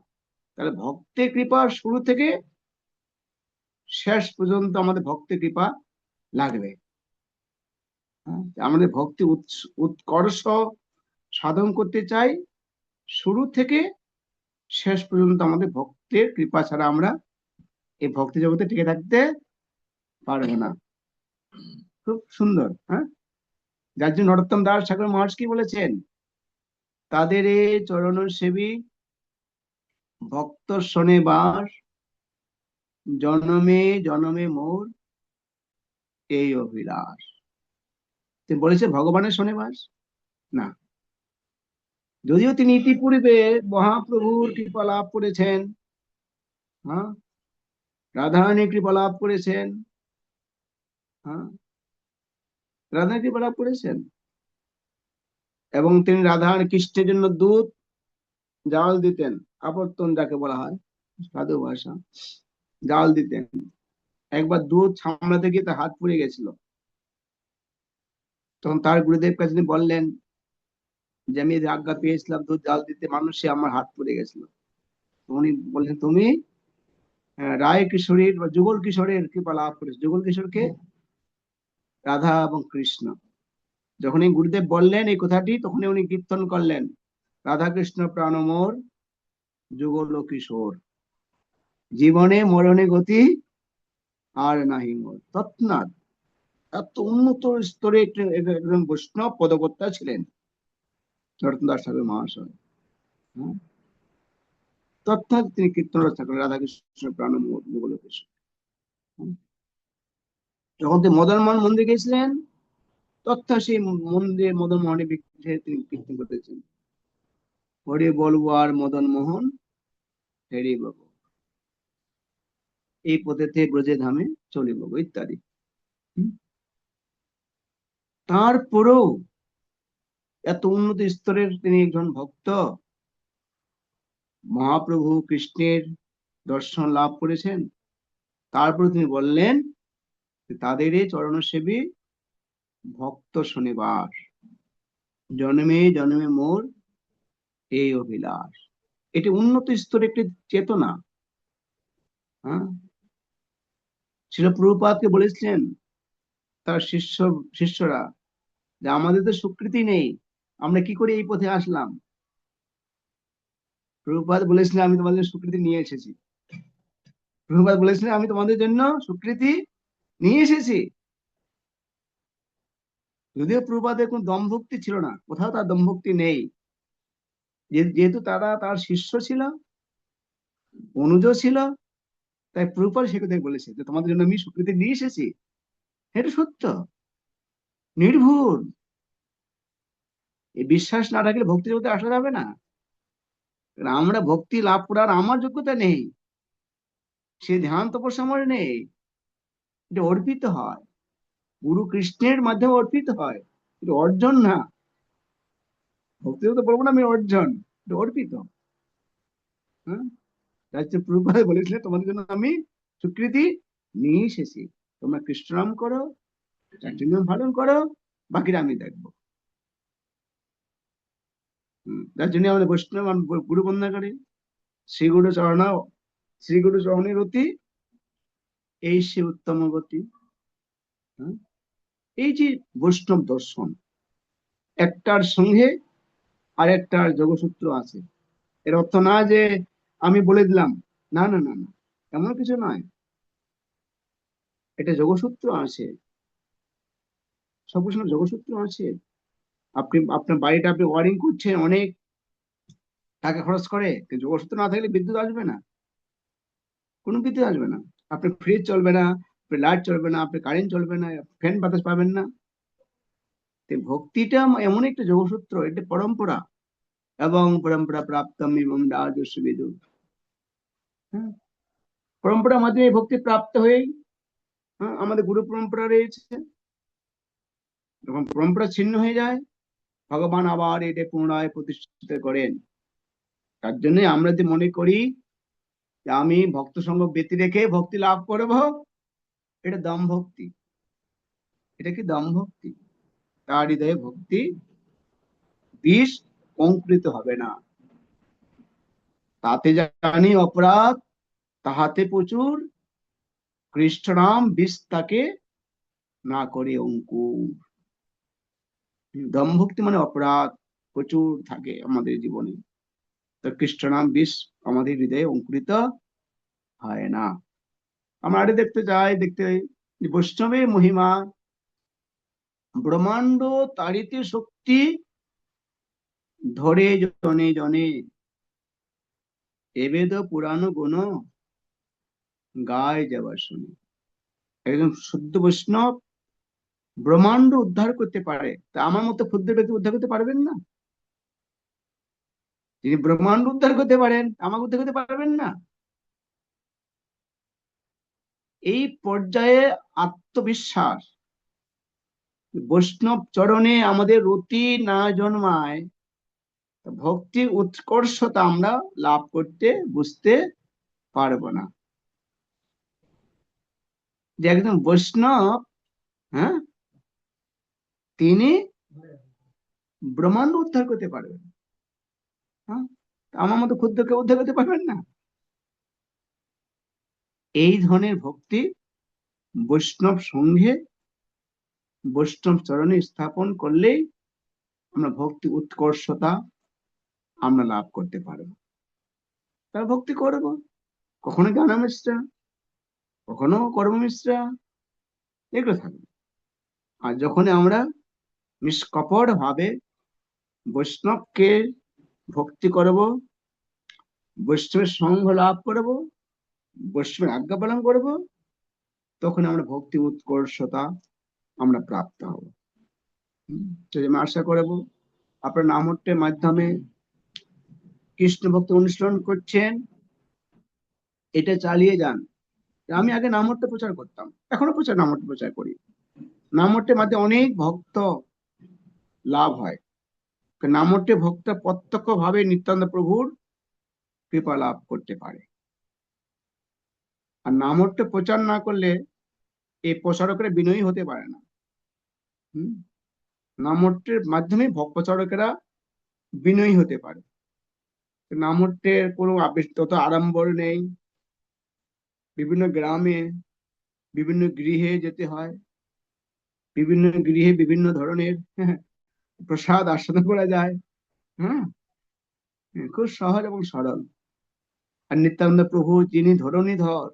তাহলে ভক্তের কৃপা শুরু থেকে শেষ পর্যন্ত আমাদের ভক্তের কৃপা লাগবে। আমাদের ভক্তি উৎকর্ষ সাধন করতে চাই, শুরু থেকে শেষ পর্যন্ত আমাদের ভক্তের কৃপা ছাড়া আমরা এই ভক্তি জগতে টিকে থাকতে পারবো না। খুব সুন্দর। হ্যাঁ, যার জন্য নরোত্তম দাস ঠাকুর মহারাজ কি বলেছেন, তাদের চরণ সেবী ভক্ত শোনে বাস, জনমে জনমে মোর এই অভিলাষ। তিনি বলেছে ভগবানের শোনে বাস না, যদিও তিনি ইতিপূর্বে মহাপ্রভুর কৃপা লাভ করেছেন, হ্যাঁ, রাধারানীর কৃপা লাভ করেছেন, হ্যাঁ, রাধারানীর কৃপা লাভ করেছেন, এবং তিনি রাধার কৃষ্ণের জন্য দুধ জাল দিতেন, আবর্তন যাকে বলা হয় সাধু ভাষা, জাল দিতেন। একবার দুধ সামলাতে গিয়ে তার হাত পুড়ে গেছিল, তখন তার গুরুদেব কাছে তিনি বললেন যে আমি এই আজ্ঞা পেয়েছিলাম দুধ জাল দিতে, মানুষে আমার হাত পুড়ে গেছিল। উনি বললেন তুমি রায় কিশোরীর বা যুগল কিশোরের কৃপা লাভ করেছো। যুগল কিশোরকে রাধা এবং কৃষ্ণ। যখন এই গুরুদেব বললেন এই কথাটি, তখনই উনি কীর্তন করলেন রাধা কৃষ্ণ প্রাণমোর যুগল কিশোর, জীবনে মরণে গতি আর নাহি মোর। তৎনাদ এত উন্নত স্তরে একজন বৈষ্ণব পদকর্তা ছিলেন নরোত্তম দাস ঠাকুর মহাশয়। হ্যাঁ, তৎনাদ তিনি কীর্তন রচনা করেন রাধা কৃষ্ণ প্রাণমোর যুগল কিশোর। যখন তিনি মদন মোহন মন্দির গেছিলেন, তথা সেই মন্দিরে মদন মোহনের বিগ্রহে তিনি কীর্তন করতেছেন, হরি বলবো আর মদন মোহন হেরি বাবু, এই পথেতে ব্রজে ধামে চলিব ইত্যাদি। তারপরেও এত উন্নত স্তরের তিনি একজন ভক্ত, মহাপ্রভু কৃষ্ণের দর্শন লাভ করেছেন, তারপরে তিনি বললেন তাদের চরণ সেবী ভক্ত শনিবার, জন্মে জন্মে মোর এই অভিলাষ। এটি উন্নত স্তরের একটি চেতনা। হ্যাঁ, শিল প্রভুপাদকে বলেছিলেন তার শিষ্যরা যে আমাদের তো স্বীকৃতি নেই, আমরা কি করে এই পথে আসলাম। প্রভুপাদ বলেছিলেন আমি তোমাদের স্বীকৃতি নিয়ে এসেছি। প্রভুপাদ বলেছিলেন আমি তোমাদের জন্য স্বীকৃতি নিয়ে এসেছি। যদিও প্রভুপাদের কোন দমভক্তি ছিল না, কোথাও তার দমভক্তি নেই, যেহেতু তারা তার শিষ্য ছিল, অনুজ ছিল, তাই প্রভুপাদ সে কথা বলেছে যে তোমাদের জন্য আমি স্বীকৃতি নিয়ে এসেছি। এটা সত্য, নির্ভুল। এই বিশ্বাস না থাকলে ভক্তি জগতে আসা যাবে না। আমরা ভক্তি লাভ করার আমার যোগ্যতা নেই, সে ধ্যান তপস্যা আমার নেই, এটা অর্পিত হয়, গুরু কৃষ্ণের মাধ্যমে অর্পিত হয়, এটা অর্জন না। ভক্তি জগতে বলবো না আমি অর্জন, এটা অর্পিত। হ্যাঁ, প্রভুপাদ বলেছিলেন তোমাদের জন্য আমি স্বীকৃতি নিয়ে এসেছি, তোমরা কৃষ্ণ নাম করো, চারিজন পালন করো, বাকিরা আমি দেখবো। যার জন্য আমাদের বৈষ্ণব গুরু বন্দনা করি, শ্রী গুরু চরণের অতি এই সে উত্তম গতি। এই যে বৈষ্ণব দর্শন, একটার সঙ্গে আর একটার যোগসূত্র আছে। এর অর্থ না যে আমি বলে দিলাম, না না না না, এমন কিছু নয়। এটা যোগসূত্র আছে, সব সময় যোগসূত্র আছে। আপনি আপনার বাড়িটা আপনি ওয়ারিং করছেন, অনেক টাকা খরচ করে, যোগসূত্র না থাকলে বিদ্যুৎ আসবে না, কোনো বিদ্যুৎ আসবে না। আপনার ফ্রিজ চলবে না, আপনার লাইট চলবে না, আপনার কারেন্ট চলবে না, ফ্যান বাতাস পাবেন না। ভক্তিটা এমন একটা যোগসূত্র, এটা পরম্পরা, এবং পরম্পরা প্রাপ্তম এবং রাজস্ব বিদু। পরম্পরার মাধ্যমে ভক্তি প্রাপ্ত হয়েই আমাদের গুরু পরম্পরা রয়েছে। যখন পরম্পরা ছিন্ন হয়ে যায়, ভগবান আবার এটা পুনরায় প্রতিষ্ঠিত করেন। তার জন্য আমরা যে মনে করি যে আমি ভক্ত সঙ্গ ব্যতি রেখে ভক্তি লাভ করব, এটা দম ভক্তি। এটা কি দম ভক্তি? তার হৃদয়ে ভক্তি বিষ অঙ্কুরিত হবে না। তাতে জানি অপরাধ, তাহাতে প্রচুর, কৃষ্ণ নাম বিষ তাকে না করে অঙ্কুর। দম ভক্তি মানে অপরাধ প্রচুর থাকে আমাদের জীবনে, তো কৃষ্ণ নাম বিষ আমাদের হৃদয়ে অঙ্কুরিত হয় না। আমরা আরে দেখতে বৈষ্ণবের মহিমা, ব্রহ্মাণ্ড তাড়িতে শক্তি ধরে জনে জনে এবেদ পুরাণ গুণ গায় যাবার শুনে। একজন শুদ্ধ বৈষ্ণব ব্রহ্মাণ্ড উদ্ধার করতে পারে, তা আমার মতো ক্ষুদ্র ব্যক্তি উদ্ধার করতে পারবেন না? যিনি ব্রহ্মাণ্ড উদ্ধার করতে পারেন, আমাকে উদ্ধার করতে পারবেন না? এই পর্যায়ে আত্মবিশ্বাস, বৈষ্ণব চরণে আমাদের রতি না জন্মায়, ভক্তির উৎকর্ষতা আমরা লাভ করতে বুঝতে পারবো না। যে একজন বৈষ্ণব, হ্যাঁ, তিনি ব্রহ্মাণ্ড উদ্ধার করতে পারবেন, হ্যাঁ, আমার মতো ক্ষুদ্রকে উদ্ধার করতে পারবেন না। এই ধরনের ভক্তি বৈষ্ণব সঙ্গে, বৈষ্ণব চরণে স্থাপন করলেই আমরা ভক্তি উৎকর্ষতা আমরা লাভ করতে পারবো। তার ভক্তি করবো, কখনো জ্ঞান মিশ্রা, কখনো কর্ম মিশ্রা, এগুলো থাকবে। আর যখন আমরা নিষ্কপট ভাবে বৈষ্ণবকে ভক্তি করব, বৈষ্ণবের সঙ্গ লাভ করব, বৈষ্ণবের আজ্ঞা পালন করব, তখন আমরা ভক্তি উৎকর্ষতা আমরা প্রাপ্ত হব। সেই আমি আশা করব আপনার নামহট্টের মাধ্যমে কৃষ্ণ ভক্তি অনুশীলন করছেন, এটা চালিয়ে যান। আমি আগে নামহট্টে প্রচার করতাম, এখনো নামহট্টে প্রচার করি। নামহট্টের মাধ্যমে অনেক ভক্ত লাভ হয়। নামহট্টে ভক্ত প্রত্যক্ষ ভাবে নিত্যানন্দ প্রভুর কৃপা লাভ করতে পারে। আর নামহট্টে প্রচার না করলে এই প্রচারকেরা বিনয়ী হতে পারে না। নামহট্টের মাধ্যমে প্রচারকেরা বিনয়ী হতে পারে। নামহট্টের কোনো তত আড়ম্বর নেই। বিভিন্ন গ্রামে, বিভিন্ন গৃহে যেতে হয়, বিভিন্ন গৃহে বিভিন্ন ধরনের প্রসাদ আস্বাদন করা যায়। খুব সহজ এবং সরল। আর নিত্যানন্দ প্রভু যিনি ধরণীধর,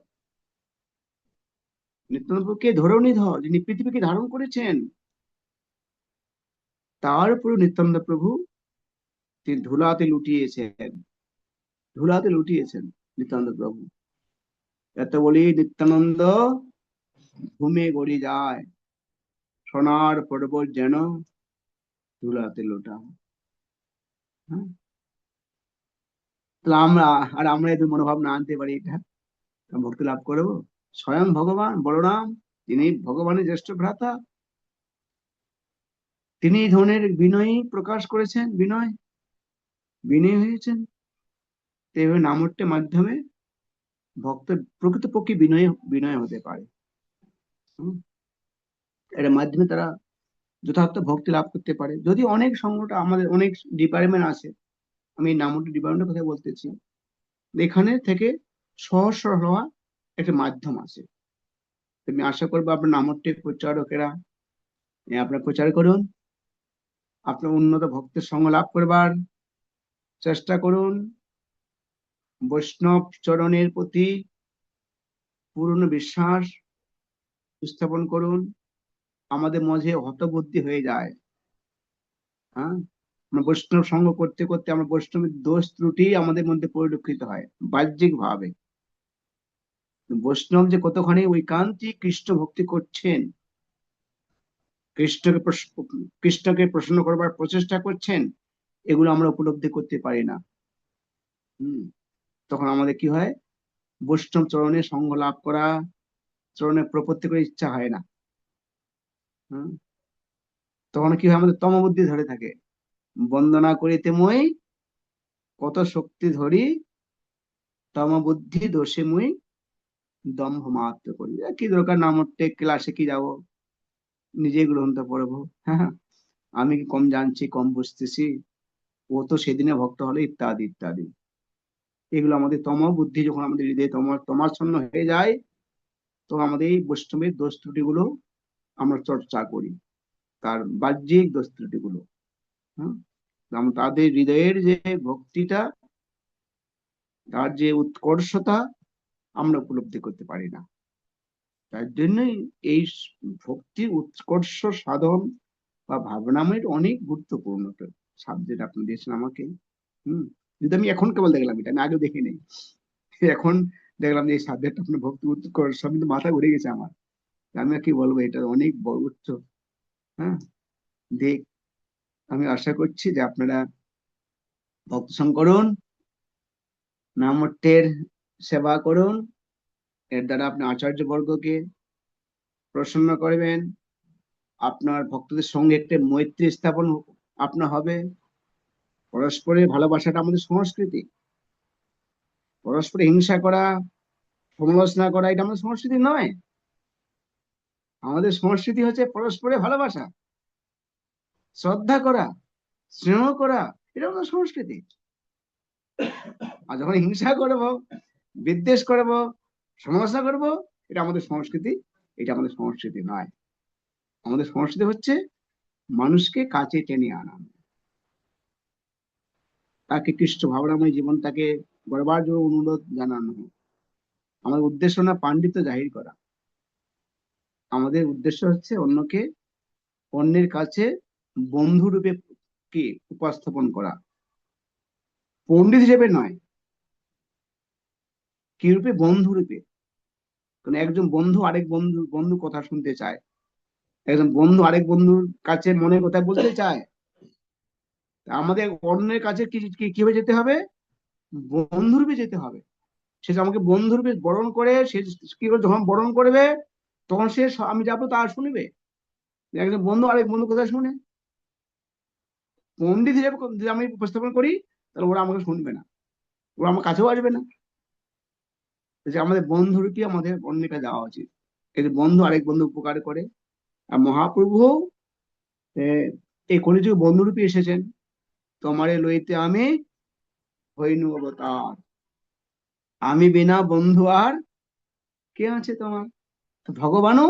নিত্যানন্দ প্রভুকে ধরণীধর, যিনি পৃথিবীকে ধারণ করেছেন, তার উপর নিত্যানন্দ প্রভু তিনি ধুলাতে লুটিয়েছেন, ধুলাতে লুটিয়েছেন নিত্যানন্দ প্রভু। এত বলি নিত্যানন্দ ঘুমে গড়ি যায়, সোনার পর্বত যেন ধুলাতে লোটা। আমরা এদের মনোভাব না আনতে পারি, এটা ভক্তি লাভ করবো? স্বয়ং ভগবান বলরাম, তিনি ভগবানের জ্যেষ্ঠ ভ্রাতা, তিনি এই ধরনের বিনয়ী প্রকাশ করেছেন, বিনয়ী হয়েছেন। এইভাবে নামহট্টের মাধ্যমে ভক্ত প্রকৃতপক্ষে বিনয় হতে পারে। এর মাধ্যমে তারা যথার্থ ভক্তি লাভ করতে পারে। যদি অনেক সংগঠন, আমাদের অনেক ডিপার্টমেন্ট আছে, আমি নামহট্টি ডিপার্টমেন্টের কথা বলতেছি, এখানে থেকে সহজ সরল হওয়া একটা মাধ্যম আছে। আমি আশা করবো আপনার নামহট্টির প্রচারকেরা আপনার প্রচার করুন, আপনার উন্নত ভক্তের সঙ্গ লাভ করবার চেষ্টা করুন, বৈষ্ণব চরণের প্রতি পূর্ণ বিশ্বাস স্থাপন করুন। আমাদের মাঝে হতবুদ্ধি হয়ে যায়, আমরা বৈষ্ণব সঙ্গ করতে করতে আমরা বৈষ্ণবের দোষ ত্রুটি আমাদের মধ্যে পরিলক্ষিত হয় বাহ্যিক ভাবে। বৈষ্ণব যে কতখানি ঐকান্তিক কৃষ্ণ ভক্তি করছেন, কৃষ্ণকে প্রসন্ন করবার প্রচেষ্টা করছেন, এগুলো আমরা উপলব্ধি করতে পারি না। তখন আমাদের কি হয়, বৈষ্ণব চরণে সঙ্গ লাভ করা, চরণে প্রপত্তি করে ইচ্ছা হয় না। তখন কি হয়, আমাদের তমবুদ্ধি ধরে থাকে। বন্দনা করিতে মই কত শক্তি ধরি, তমবুদ্ধি দোষে মুই দম্ভ মাত্র করি। কি দরকার নামহট্টে ক্লাসে কি যাব, নিজে গ্রন্থ পড়বো, আমি কি কম জানছি, কম বুঝতেছি, ও তো সেদিনে ভক্ত হলো, ইত্যাদি ইত্যাদি। এগুলো আমাদের তম বুদ্ধি যখন আমাদের হৃদয়ে তমাচ্ছন্ন হয়ে যায়, তো আমাদের এই বৈষ্ণবের দোষ ত্রুটি গুলো আমরা চর্চা করি, তার বাহ্যিক দোষ ত্রুটি গুলো। তাদের হৃদয়ের যে ভক্তিটা, তার যে উৎকর্ষতা আমরা উপলব্ধি করতে পারি না। তার জন্যই এই ভক্তি উৎকর্ষ সাধন বা ভাবনাময় অনেক গুরুত্বপূর্ণ। সাবজেক্ট আপনি দিয়েছেন আমাকে। যদি আমি এখন কেবল দেখলাম, এটা আমি আগেও দেখি নেই, এখন দেখলাম যে এই সাবজেক্ট আপনার ভক্তি উৎকর্ষ, সব কিন্তু মাথা ঘুরে গেছে আমার। আমি আর কি বলবো, এটা অনেক বড় উচ্চ। হ্যাঁ, দেখ, আমি আশা করছি যে আপনারা ভক্ত সঙ্গ করুন, নামটের সেবা করুন, এর দ্বারা আপনি আচার্য বর্গকে প্রসন্ন করবেন, আপনার ভক্তদের সঙ্গে একটা মৈত্রী স্থাপন আপনার হবে। পরস্পরের ভালোবাসাটা আমাদের সংস্কৃতি, পরস্পরে হিংসা করা, সমালোচনা করা এটা আমাদের সংস্কৃতি নয়। আমাদের সংস্কৃতি হচ্ছে পরস্পরের ভালোবাসা, শ্রদ্ধা করা, স্নেহ করা, এটা আমাদের সংস্কৃতি। আর যখন হিংসা করবো, বিদ্বেষ করবো, সমালোচনা করবো, এটা আমাদের সংস্কৃতি, এটা আমাদের সংস্কৃতি নয়। আমাদের সংস্কৃতি হচ্ছে মানুষকে কাছে টেনে আনা, তাকে কৃষ্ণ ভাবনাময় জীবনটাকে গড়বার জন্য অনুরোধ জানানো। আমাদের উদ্দেশ্য না পাণ্ডিত্য জাহির করা, আমাদের উদ্দেশ্য হচ্ছে অন্যকে, অন্যের কাছে বন্ধু রূপে কি উপস্থাপন করা, পণ্ডিত হিসেবে নয়। কি রূপে? বন্ধু রূপে। কারণ একজন বন্ধু আরেক বন্ধু কথা শুনতে চায়, একজন বন্ধু আরেক বন্ধুর কাছে মনের কথা বলতে চায়। আমাদের অন্যের কাছে কিভাবে যেতে হবে? বন্ধুরূপে যেতে হবে। সে আমাকে বন্ধুরূপে বরণ করে, সে কি করে যখন বরণ করবে তখন সে আমি যাবো তার শুনবে। একজন বন্ধু আরেক বন্ধু কথা শুনে, পণ্ডিত হিসেবে যদি আমি উপস্থাপন করি তাহলে ওরা আমাকে শুনবে না, ওরা আমার কাছেও আসবে না। যে আমাদের বন্ধুরূপে আমাদের অন্যের কাছে যাওয়া উচিত। এই যে বন্ধু আরেক বন্ধু উপকার করে। আর মহাপ্রভু এই কলিযুগে বন্ধুরূপে এসেছেন। তোমারে লইতে আমি হইনু অবতার, আমি বিনা বন্ধু আর কে আছে তোমার। তো ভগবানও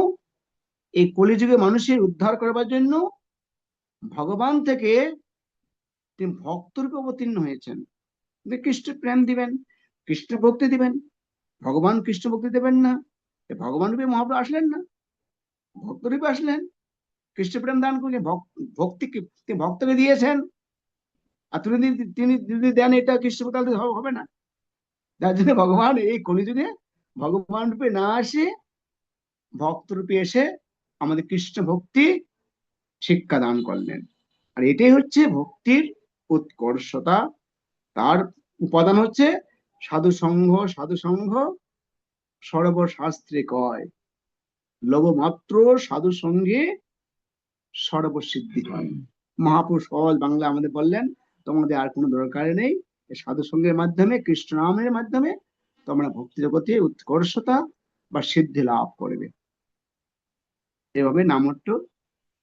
এই কলিযুগে মানুষের উদ্ধার করবার জন্য ভগবান থেকে তিনি ভক্তরূপে অবতীর্ণ হয়েছেন। কৃষ্ণ প্রেম দিবেন, কৃষ্ণ ভক্তি দিবেন। ভগবান কৃষ্ণ ভক্তি দেবেন না, ভগবান রূপে মহাপ্রভু আসলেন না, ভক্ত রূপে আসলেন, কৃষ্ণ প্রেম দান করলেন, ভক্তি তিনি ভক্তকে দিয়েছেন। আর তিনি যদি দেন এটা কৃষ্ণ তাহলে হবে না। যার জন্য ভগবান এই কলিযুগে ভগবান রূপে না আসে ভক্ত রূপে এসে আমাদের কৃষ্ণ ভক্তি শিক্ষা দান করলেন। আর এটাই হচ্ছে ভক্তির উৎকর্ষতা। তার উপাদান হচ্ছে সাধু সংঘ। সাধু সংঘ সর্বশাস্ত্রে কয়, লবমাত্র সাধু সঙ্গে সর্বসিদ্ধি হয়। মহাপুরুষ সহজ বাংলা আমাদের বললেন, তোমাদের আর কোনো দরকার নেই, সাধু সঙ্গের মাধ্যমে, কৃষ্ণ নামের মাধ্যমে তোমরা ভক্তি জগতে উৎকর্ষতা বা সিদ্ধি লাভ করবে। এভাবে নামট্য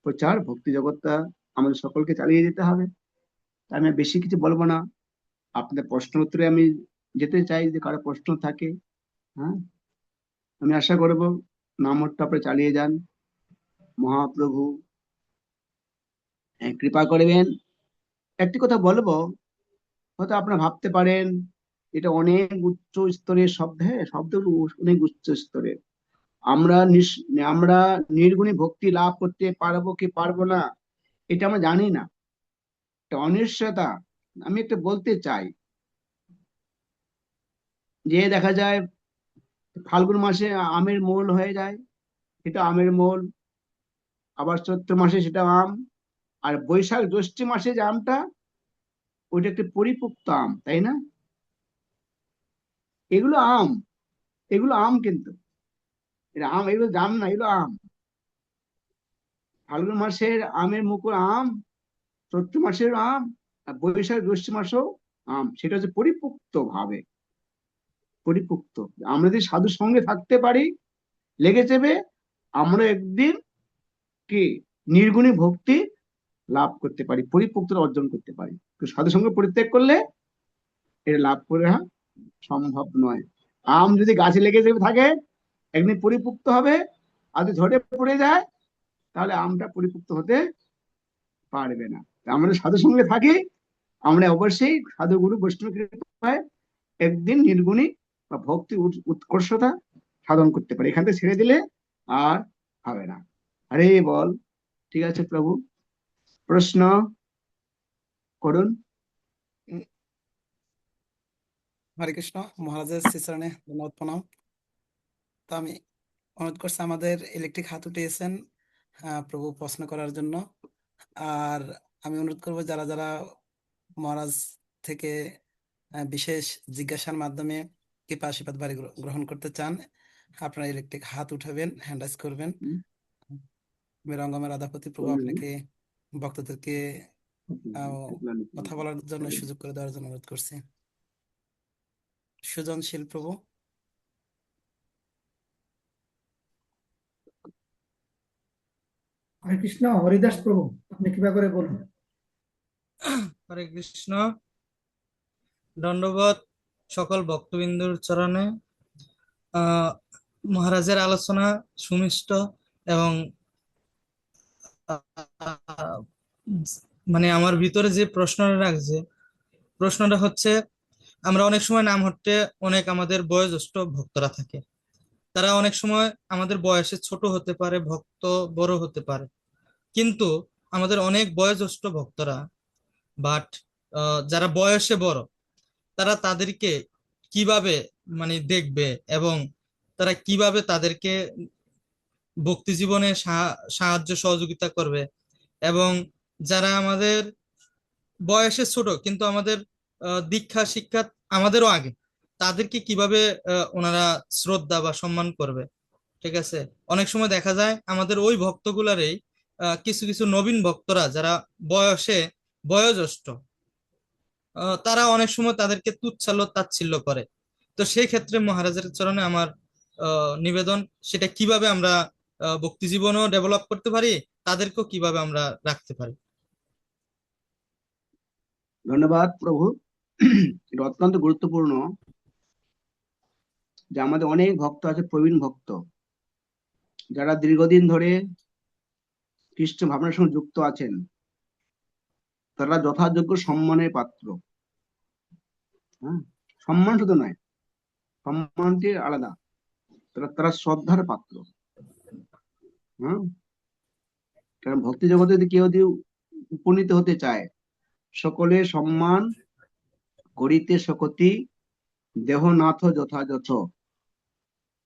প্রচার ভক্তি জগৎটা আমাদের সকলকে চালিয়ে যেতে হবে। আমি বেশি কিছু বলবো না, আপনাদের প্রশ্ন উত্তরে আমি যেতে চাই, যে কারো প্রশ্ন থাকে। হ্যাঁ, আমি আশা করব নামট্য আপনি চালিয়ে যান, মহাপ্রভু কৃপা করবেন। একটি কথা বলবো, হয়তো আপনারা ভাবতে পারেন এটা অনেক উচ্চ স্তরের শব্দ। হ্যাঁ, শব্দগুলো অনেক উচ্চ স্তরের। আমরা নির্গুণী ভক্তি লাভ করতে পারবো কি পারবো না এটা আমরা জানি না, এটা অনিশ্চয়তা। আমি একটা বলতে চাই যে দেখা যায় ফাল্গুন মাসে আমের মোল হয়ে যায়, এটা আমের মোল। আবার চৈত্র মাসে সেটা আম। আর বৈশাখ জ্যৈষ্ঠ মাসে যে আমটা, ওইটা একটা পরিপুক্ত আম, তাই না? এগুলো আম, এগুলো আম, কিন্তু এটা আম, এগুলো জাম না, এগুলো আম। ফাল্গুন মাসের আমের মুকুল আম, চৈত্র মাসের আম, আর বৈশাখ জ্যৈষ্ঠ মাসেও আম। সেটা হচ্ছে পরিপুক্ত ভাবে, পরিপুক্ত। আমরা যদি সাধু সঙ্গে থাকতে পারি, লেগে যাবে, আমরা একদিন কি নির্গুণী ভক্তি লাভ করতে পারি, পরিপুক্ততা অর্জন করতে পারি। সাধু সঙ্গে পরিত্যাগ করলে এটা লাভ করা সম্ভব নয়। আম যদি গাছে লেগে থাকে একদিন পরিপুক্ত হবে, আর যদি ঝড়ে পড়ে যায় তাহলে আমটা পরিপুক্ত হতে পারবে না। আমরা সাধু সঙ্গে থাকি, আমরা অবশ্যই সাধু গুরু বৈষ্ণব কৃপায় একদিন নির্গুণী বা ভক্তি উৎকর্ষতা সাধন করতে পারি। এখান থেকে ছেড়ে দিলে আর হবে না। আরে বল, ঠিক আছে প্রভু। প্রশ্ন? করুন। হরে কৃষ্ণ। মহারাজের শ্রীচরণে ধন্যবাদ প্রণাম। তো আমি অনুরোধ করছি, আমাদের ইলেকট্রিক হাত উঠিয়েছেন প্রভু প্রশ্ন করার জন্য। আর আমি অনুরোধ করবো যারা যারা মহারাজ থেকে বিশেষ জিজ্ঞাসার মাধ্যমে কৃপা আশীর্বাদ বাড়ি গ্রহণ করতে চান, আপনারা ইলেকট্রিক হাত উঠাবেন, হ্যান্ড রাইজ করবেন। হুম। মেরঙ্গমের রাধাপতি প্রভু বলুন। আপনাকে ভক্তদেরকে কথা বলার জন্য সুযোগ করে দেওয়ার জন্য অনুরোধ করছি। সুজনশীল প্রভু। হরে কৃষ্ণ। হরিদাস প্রভু, আপনি কৃপা করে বলুন। হরে কৃষ্ণ। দণ্ডবোধ সকল ভক্তবিন্দুর চরণে। মহারাজের আলোচনা সুমিষ্ট এবং মানে আমার ভিতরে যে প্রশ্নটা রাখছে, প্রশ্নটা হচ্ছে, আমরা অনেক সময় নাম হট্টে অনেক আমাদের বয়োজ্যেষ্ঠ ভক্তরা থাকে, তারা অনেক সময় আমাদের বয়সে ছোট হতে পারে, ভক্ত বড় হতে পারে, কিন্তু আমাদের অনেক বয়োজ্যেষ্ঠ ভক্তরা বাট যারা বয়সে বড়, তারা তাদেরকে কিভাবে মানে দেখবে এবং তারা কিভাবে তাদেরকে ভক্তি জীবনে সাহায্য সহযোগিতা করবে, এবং যারা আমাদের বয়সে ছোট কিন্তু আমাদের দীক্ষা শিক্ষা আমাদেরও আগে, তাদেরকে কিভাবে ওনারা শ্রদ্ধা বা সম্মান করবে। ঠিক আছে, অনেক সময় দেখা যায় আমাদের ওই ভক্তগুলারই কিছু কিছু নবীন ভক্তরা যারা বয়সে বয়োজ্যেষ্ঠ, তারা অনেক সময় তাদেরকে তুচ্ছাল্য তাচ্ছিল্য করে। তো সেই ক্ষেত্রে মহারাজের চরণে আমার নিবেদন, সেটা কিভাবে আমরা ভক্তি জীবনও ডেভেলপ করতে পারি, তাদেরকেও কিভাবে আমরা রাখতে পারি। ধন্যবাদ প্রভু। এটা অত্যন্ত গুরুত্বপূর্ণ যে আমাদের অনেক ভক্ত আছে, প্রবীণ ভক্ত, যারা দীর্ঘদিন ধরে কৃষ্ণ ভাবনার সঙ্গে যুক্ত আছেন, তারা যথাযোগ্য সম্মানের পাত্র। হ্যাঁ, সম্মান শুধু নয়, সম্মানটি আলাদা, তারা শ্রদ্ধার পাত্র। হ্যাঁ, কারণ ভক্তি জগতে যদি কেউ যদি উপনীত হতে চায়, সকলে সম্মান করিতে সকতি দেহনাথ যথাযথ,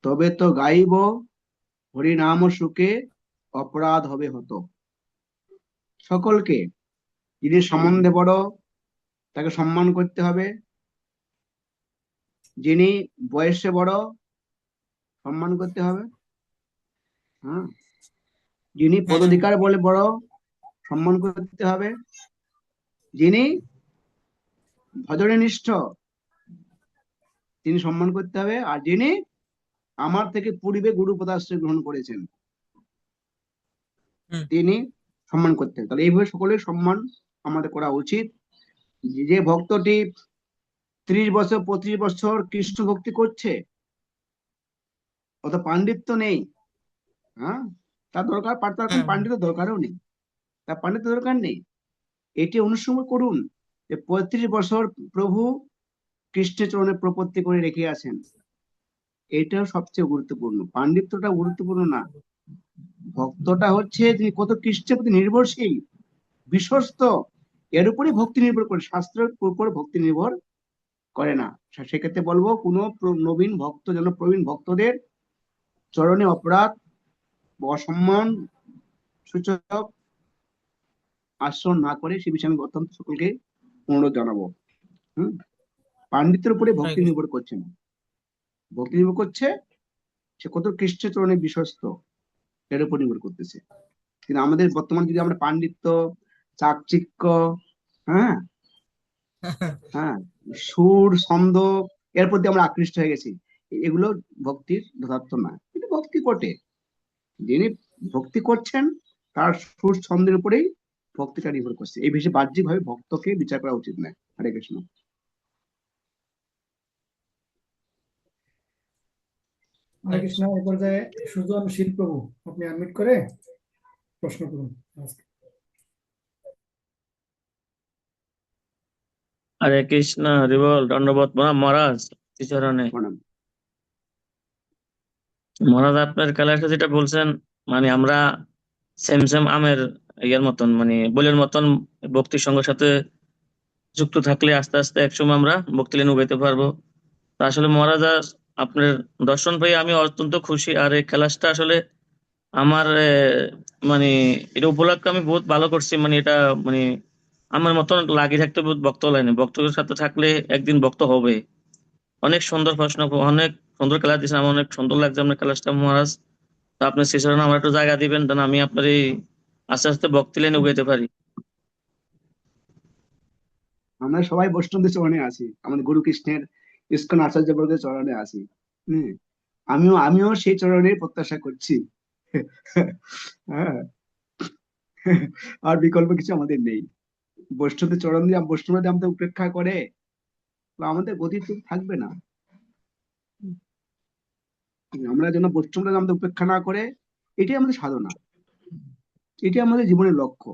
তবে তো গাইব হরিনাম সুখে অপরাধ হবে হতো। সকলকে, যিনি সম্বন্ধে বড় তাকে সম্মান করতে হবে, যিনি বয়সে বড় সম্মান করতে হবে, হ্যাঁ, যিনি পদাধিকার বলে বড় সম্মান করতে হবে, যিনি ভজনে নিষ্ঠ তিনি সম্মান করতে হবে, আর যিনি আমার থেকে পূর্বে গুরু পদাশ্রয় গ্রহণ করেছেন তিনি সম্মান করতে হবে। তাহলে এইভাবে সকলের সম্মান আমাদের করা উচিত। যে ভক্তটি 30 বছর 35 বছর কৃষ্ণ ভক্তি করছে, অত পাণ্ডিত্য নেই, হ্যাঁ, তার দরকার পাণ্ডিত্য দরকারও নেই, তার পাণ্ডিত্য দরকার নেই, এটি অনুসরণ করুন যে 35 বছর প্রভু কৃষ্ণের চরণে প্রপত্তি করে রেখে আছেন। এটাও সবচেয়ে গুরুত্বপূর্ণ, পাণ্ডিত্যটা গুরুত্বপূর্ণ না। ভক্তটা হচ্ছে যিনি কত কৃষ্ণের প্রতি নির্ভরশীল, বিশ্বস্ত, এর উপরই ভক্তি নির্ভর করে, শাস্ত্রের উপর ভক্তি নির্ভর করে না। সেক্ষেত্রে বলবো, কোনো নবীন ভক্ত যেন প্রবীণ ভক্তদের চরণে অপরাধ অসম্মান সূচক আচরণ না করে, সে বিষয়ে আমি অত্যন্ত সকলকে অনুরোধ জানাবো। পাণ্ডিত্যের উপরে ভক্তি নির্ভর করছে না, ভক্তি নির্ভর করছে সে কত কৃষ্ণের চরণে বিশ্বস্ত, এর উপর নির্ভর করতেছে। কিন্তু আমাদের বর্তমান যদি আমরা পাণ্ডিত্য, চাকচিক্য, হ্যাঁ হ্যাঁ সুর ছন্দ, এর প্রতি আমরা আকৃষ্ট হয়ে গেছি, এগুলো ভক্তির যথার্থ না। কিন্তু ভক্তি বটে, যিনি ভক্তি করছেন তার সুর ছন্দের উপরেই ভক্তিটা নির্ভর করছে, এই বিষয়ে বাহ্যিক ভাবে ভক্তকে বিচার করা উচিত নয়। হরে কৃষ্ণ। হরে কৃষ্ণ। এই পর্যায়ে সুজনশীল প্রভু, আপনি আনমিউট করে প্রশ্ন করুন। হরে কৃষ্ণ, হরি বল। দণ্ডবোধ প্রণাম মহারাজ শ্রীচরণে। প্রণাম। মহারাজ, আপনার ক্লাসে যেটা বলছেন, মানে আমরা সেম সেম আমের ইয়ের মতন, মানে বলের মতন ভক্তির সঙ্গের সাথে যুক্ত থাকলে আস্তে আস্তে একসময় আমরা ভক্তি লাইনে উগাইতে পারবো। তা আসলে মহারাজ আপনার দর্শন পেয়ে আমি অত্যন্ত খুশি। আর এই ক্লাসটা আসলে আমার মানে এটা উপলক্ষে আমি বহুত ভালো করছি। মানে এটা মানে আমার মতন লাগিয়ে থাকতে বহুত ভক্ত লাইনে, ভক্তদের সাথে থাকলে একদিন ভক্ত হবে। অনেক সুন্দর প্রশ্ন, অনেক সুন্দর ক্লাস দিয়েছেন, আমার অনেক সুন্দর লাগছে আপনার ক্লাসটা মহারাজ। তো আপনার শিষ্যরা আমার একটু জায়গা দিবেন, যেন আমি আপনার এই আস্তে আস্তে ভক্তি লাইনে উগাইতে পারি। আমরা সবাই বৈষ্ণবদের চরণে আছি, আমাদের গুরু কৃষ্ণের ইস্কন আচার্য বর্গের চরণে আছি। হম আমিও সেই চরণের প্রত্যাশা করছি। হ্যাঁ, আর বিকল্প কিছু আমাদের নেই। বৈষ্ণবদের চরণ দিয়ে বৈষ্ণবরা যদি আমাদের উপেক্ষা করে, তো আমাদের গতি তো থাকবে না। আমরা যেন বৈষ্ণবরা আমাদের উপেক্ষা না করে, এটাই আমাদের সাধনা, এটাই আমাদের জীবনের লক্ষ্য।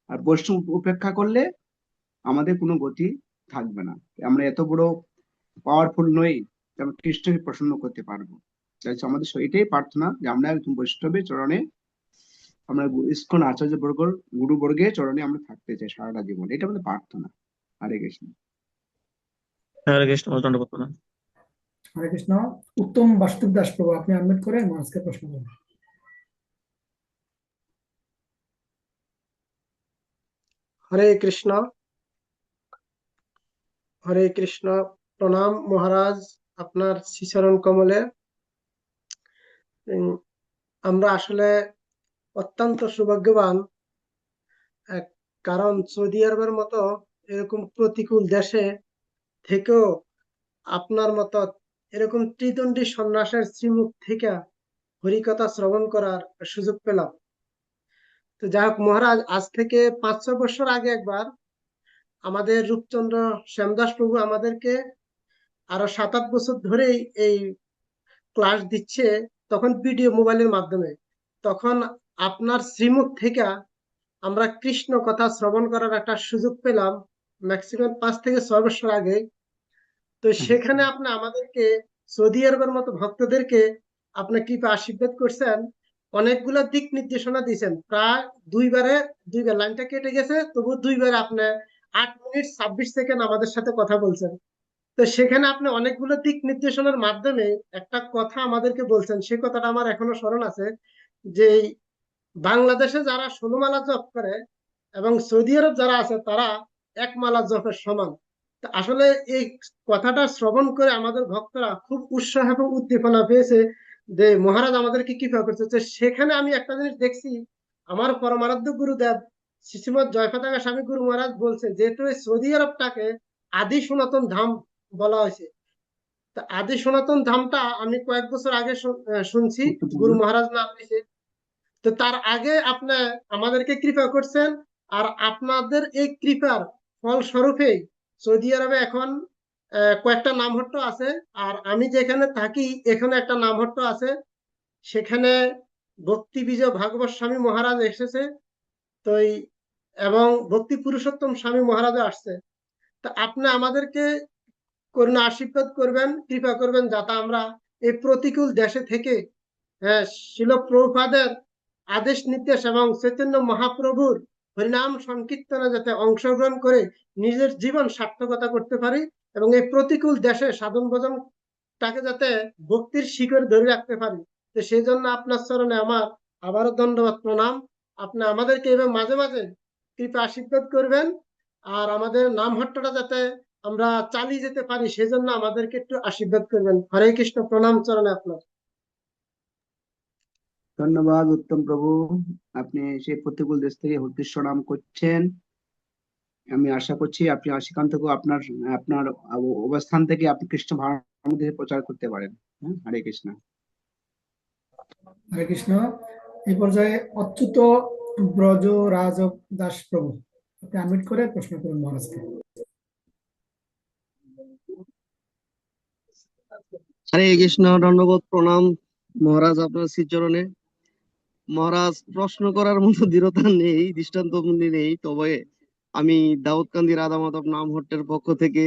আর বৈষ্ণব উপেক্ষা করলে আমাদের কোনো গতি থাকবে না। আমরা এত বড় পাওয়ারফুল নই যে আমরা কৃষ্ণকে প্রসন্ন করতে পারবো। তাই আমাদের এটাই প্রার্থনা যে আমরা একদম বৈষ্ণবের চরণে, আমরা ইস্কন আচার্য বর্গর গুরু বর্গের চরণে আমরা থাকতে চাই সারাটা জীবন। এটা আমাদের প্রার্থনা। হরে কৃষ্ণ। হরে কৃষ্ণ, দণ্ডবোধ প্রণাম। হরে কৃষ্ণ। উত্তম বাসুদেব দাস প্রভু, আপনি আনমিউট করে মহারাজকে প্রশ্ন করুন। হরে কৃষ্ণ। হরে কৃষ্ণ। প্রণাম মহারাজ, আপনার শ্রীচরণ কমলে। আমরা আসলে অত্যন্ত সৌভাগ্যবান, কারণ সৌদি আরবের মতো এরকম প্রতিকূল দেশে থেকেও আপনার মতো এরকম ত্রিদণ্ডী সন্ন্যাসের শ্রীমুখ থেকে হরিকথা শ্রবণ করার সুযোগ পেলাম। তো যাই হোক মহারাজ, আজ থেকে 5-6 বছর আগে একবার আমাদের রূপচন্দ্র শ্যামদাস প্রভু আমাদেরকে আরো 7-8 বছর ধরেই এই ক্লাস দিচ্ছে, তখন ভিডিও মোবাইলের মাধ্যমে। তখন আপনার শ্রীমুখ থেকে আমরা কৃষ্ণ কথা শ্রবণ করার একটা সুযোগ পেলাম, ম্যাক্সিমাম 5 থেকে 6 বছর আগে। তো সেখানে আপনি আমাদেরকে, সৌদি আরবের মতো ভক্তদেরকে আপনি কৃপা আশীর্বাদ করছেন, অনেকগুলো দিক নির্দেশনা দিয়েছেন। প্রায় দুইবার লাইনটা কেটে গেছে, তবু 2বার আপনি 8 মিনিট 26 সেকেন্ড আমাদের সাথে কথা বলছেন। তো সেখানে আপনি অনেকগুলো দিক নির্দেশনার মাধ্যমে একটা কথা আমাদেরকে বলছেন, সে কথাটা আমার এখনো স্মরণ আছে, যে বাংলাদেশে যারা 16 মালা জপ করে এবং সৌদি আরব যারা আছে তারা 1 মালা জপের সমান। তো আসলে এই কথাটা শ্রবণ করে আমাদের ভক্তরা খুব উৎসাহ এবং উদ্দীপনা পেয়েছে যে মহারাজ আমাদেরকে কৃপা করছে। সেখানে আমি একটা জিনিস দেখছি, আমার পরমারাধ্য গুরুদেব শ্রীমৎ জয়পতাকা স্বামী গুরু মহারাজ বলছে, যেহেতু সৌদি আরবটাকে আদি সনাতন ধাম বলা হয়েছে, তা আদি সনাতন ধামটা আমি কয়েক বছর আগে শুনছি গুরু মহারাজ নাম দিয়েছে। তো তার আগে আপনি আমাদেরকে কৃপা করছেন, আর আপনাদের এই কৃপার ফলস্বরূপে সৌদি আরবে এখন কয়েকটা নামহট্ট আছে। আর আমি যেখানে থাকি এখানে একটা নামহট্ট আছে, সেখানে ভক্তি বিজয় ভাগবত স্বামী মহারাজ এসেছে। তো এবং ভক্তি পুরুষোত্তম স্বামী মহারাজও আসছে। তা আপনি আমাদেরকে করুণা আশীর্বাদ করবেন, কৃপা করবেন, যাতে আমরা এই প্রতিকূল দেশে থেকে শিল প্রভুপাদের আদেশ নির্দেশ এবং চৈতন্য মহাপ্রভুর হরিনাম সংকীর্তনে যাতে অংশগ্রহণ করে নিজের জীবন সার্থকতা করতে পারি, এবং এই প্রতিকূল দেশে সাধন ভজনটাকে যাতে ভক্তির শিকড় ধরে রাখতে পারি। তো সেই জন্য আপনার চরণে আমার আবারও ধন্যবাদ প্রণাম। আপনি আমাদেরকে এবার মাঝে মাঝে কৃপা আশীর্বাদ করবেন, আর আমাদের নামহট্টটা যাতে আমরা চালিয়ে যেতে পারি সেজন্য আমাদেরকে একটু আশীর্বাদ করবেন। হরে কৃষ্ণ। প্রণাম চরণে আপনার। ধন্যবাদ উত্তম প্রভু, আপনি সেই প্রতিকূল দেশ থেকে কৃষ্ণ নাম করছেন। আমি আশা করছি আপনি সেখান থেকেও আপনার আপনার অবস্থান থেকে আপনি কৃষ্ণ ভাবনামৃত প্রচার করতে পারেন। হরে কৃষ্ণ। হরে কৃষ্ণ। এই পর্যায়ে অচ্যুত ব্রজ রাজ দাস প্রভু, আপনি আনমিউট করে প্রশ্ন করুন মহারাজকে। হরে কৃষ্ণ, দণ্ডবোধ প্রণাম মহারাজ আপনার শ্রীচরণে। মহারাজ, প্রশ্ন করার মতো দৃঢ়তা নেই, দৃষ্টান্ত নেই, তবে আমি দাউদকান্দি রাধা মাধব নামহট্টের পক্ষ থেকে,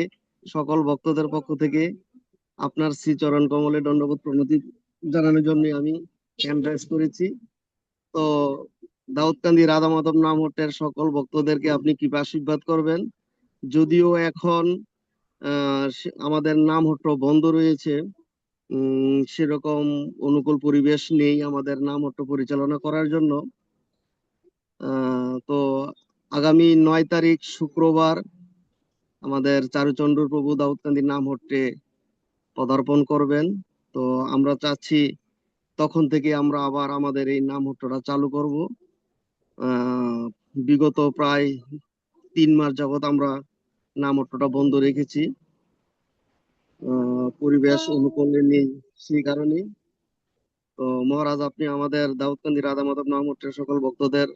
সকল ভক্তদের পক্ষ থেকে আপনার শ্রীচরণ কমলে দণ্ডবোধ প্রণতি জানানোর জন্য আমি হ্যান্ড রাইজ করেছি। তো দাউদকান্দি রাধা মাধব নামহট্টের সকল ভক্তদেরকে আপনি কৃপা আশীর্বাদ করবেন, যদিও এখন আমাদের নামহট্ট বন্ধ রয়েছে, সেরকম অনুকূল পরিবেশ নেই আমাদের নামহট্ট পরিচালনা করার জন্য। তো আগামী 9 তারিখ শুক্রবার আমাদের চারুচন্দ্র প্রভু দাউদকান্দির নামহট্টে পদার্পণ করবেন। তো আমরা চাচ্ছি তখন থেকে আমরা আবার আমাদের এই নামহট্টটা চালু করব। বিগত প্রায় 3 মাস যাবত আমরা নামহট্টটা বন্ধ রেখেছি, পরিবেশ অনুকূলে নেই সেই কারণে। তো মহারাজ, আপনি আমাদের দাউদকান্দি রাধা মাধব নামহট্টের সকল ভক্তদের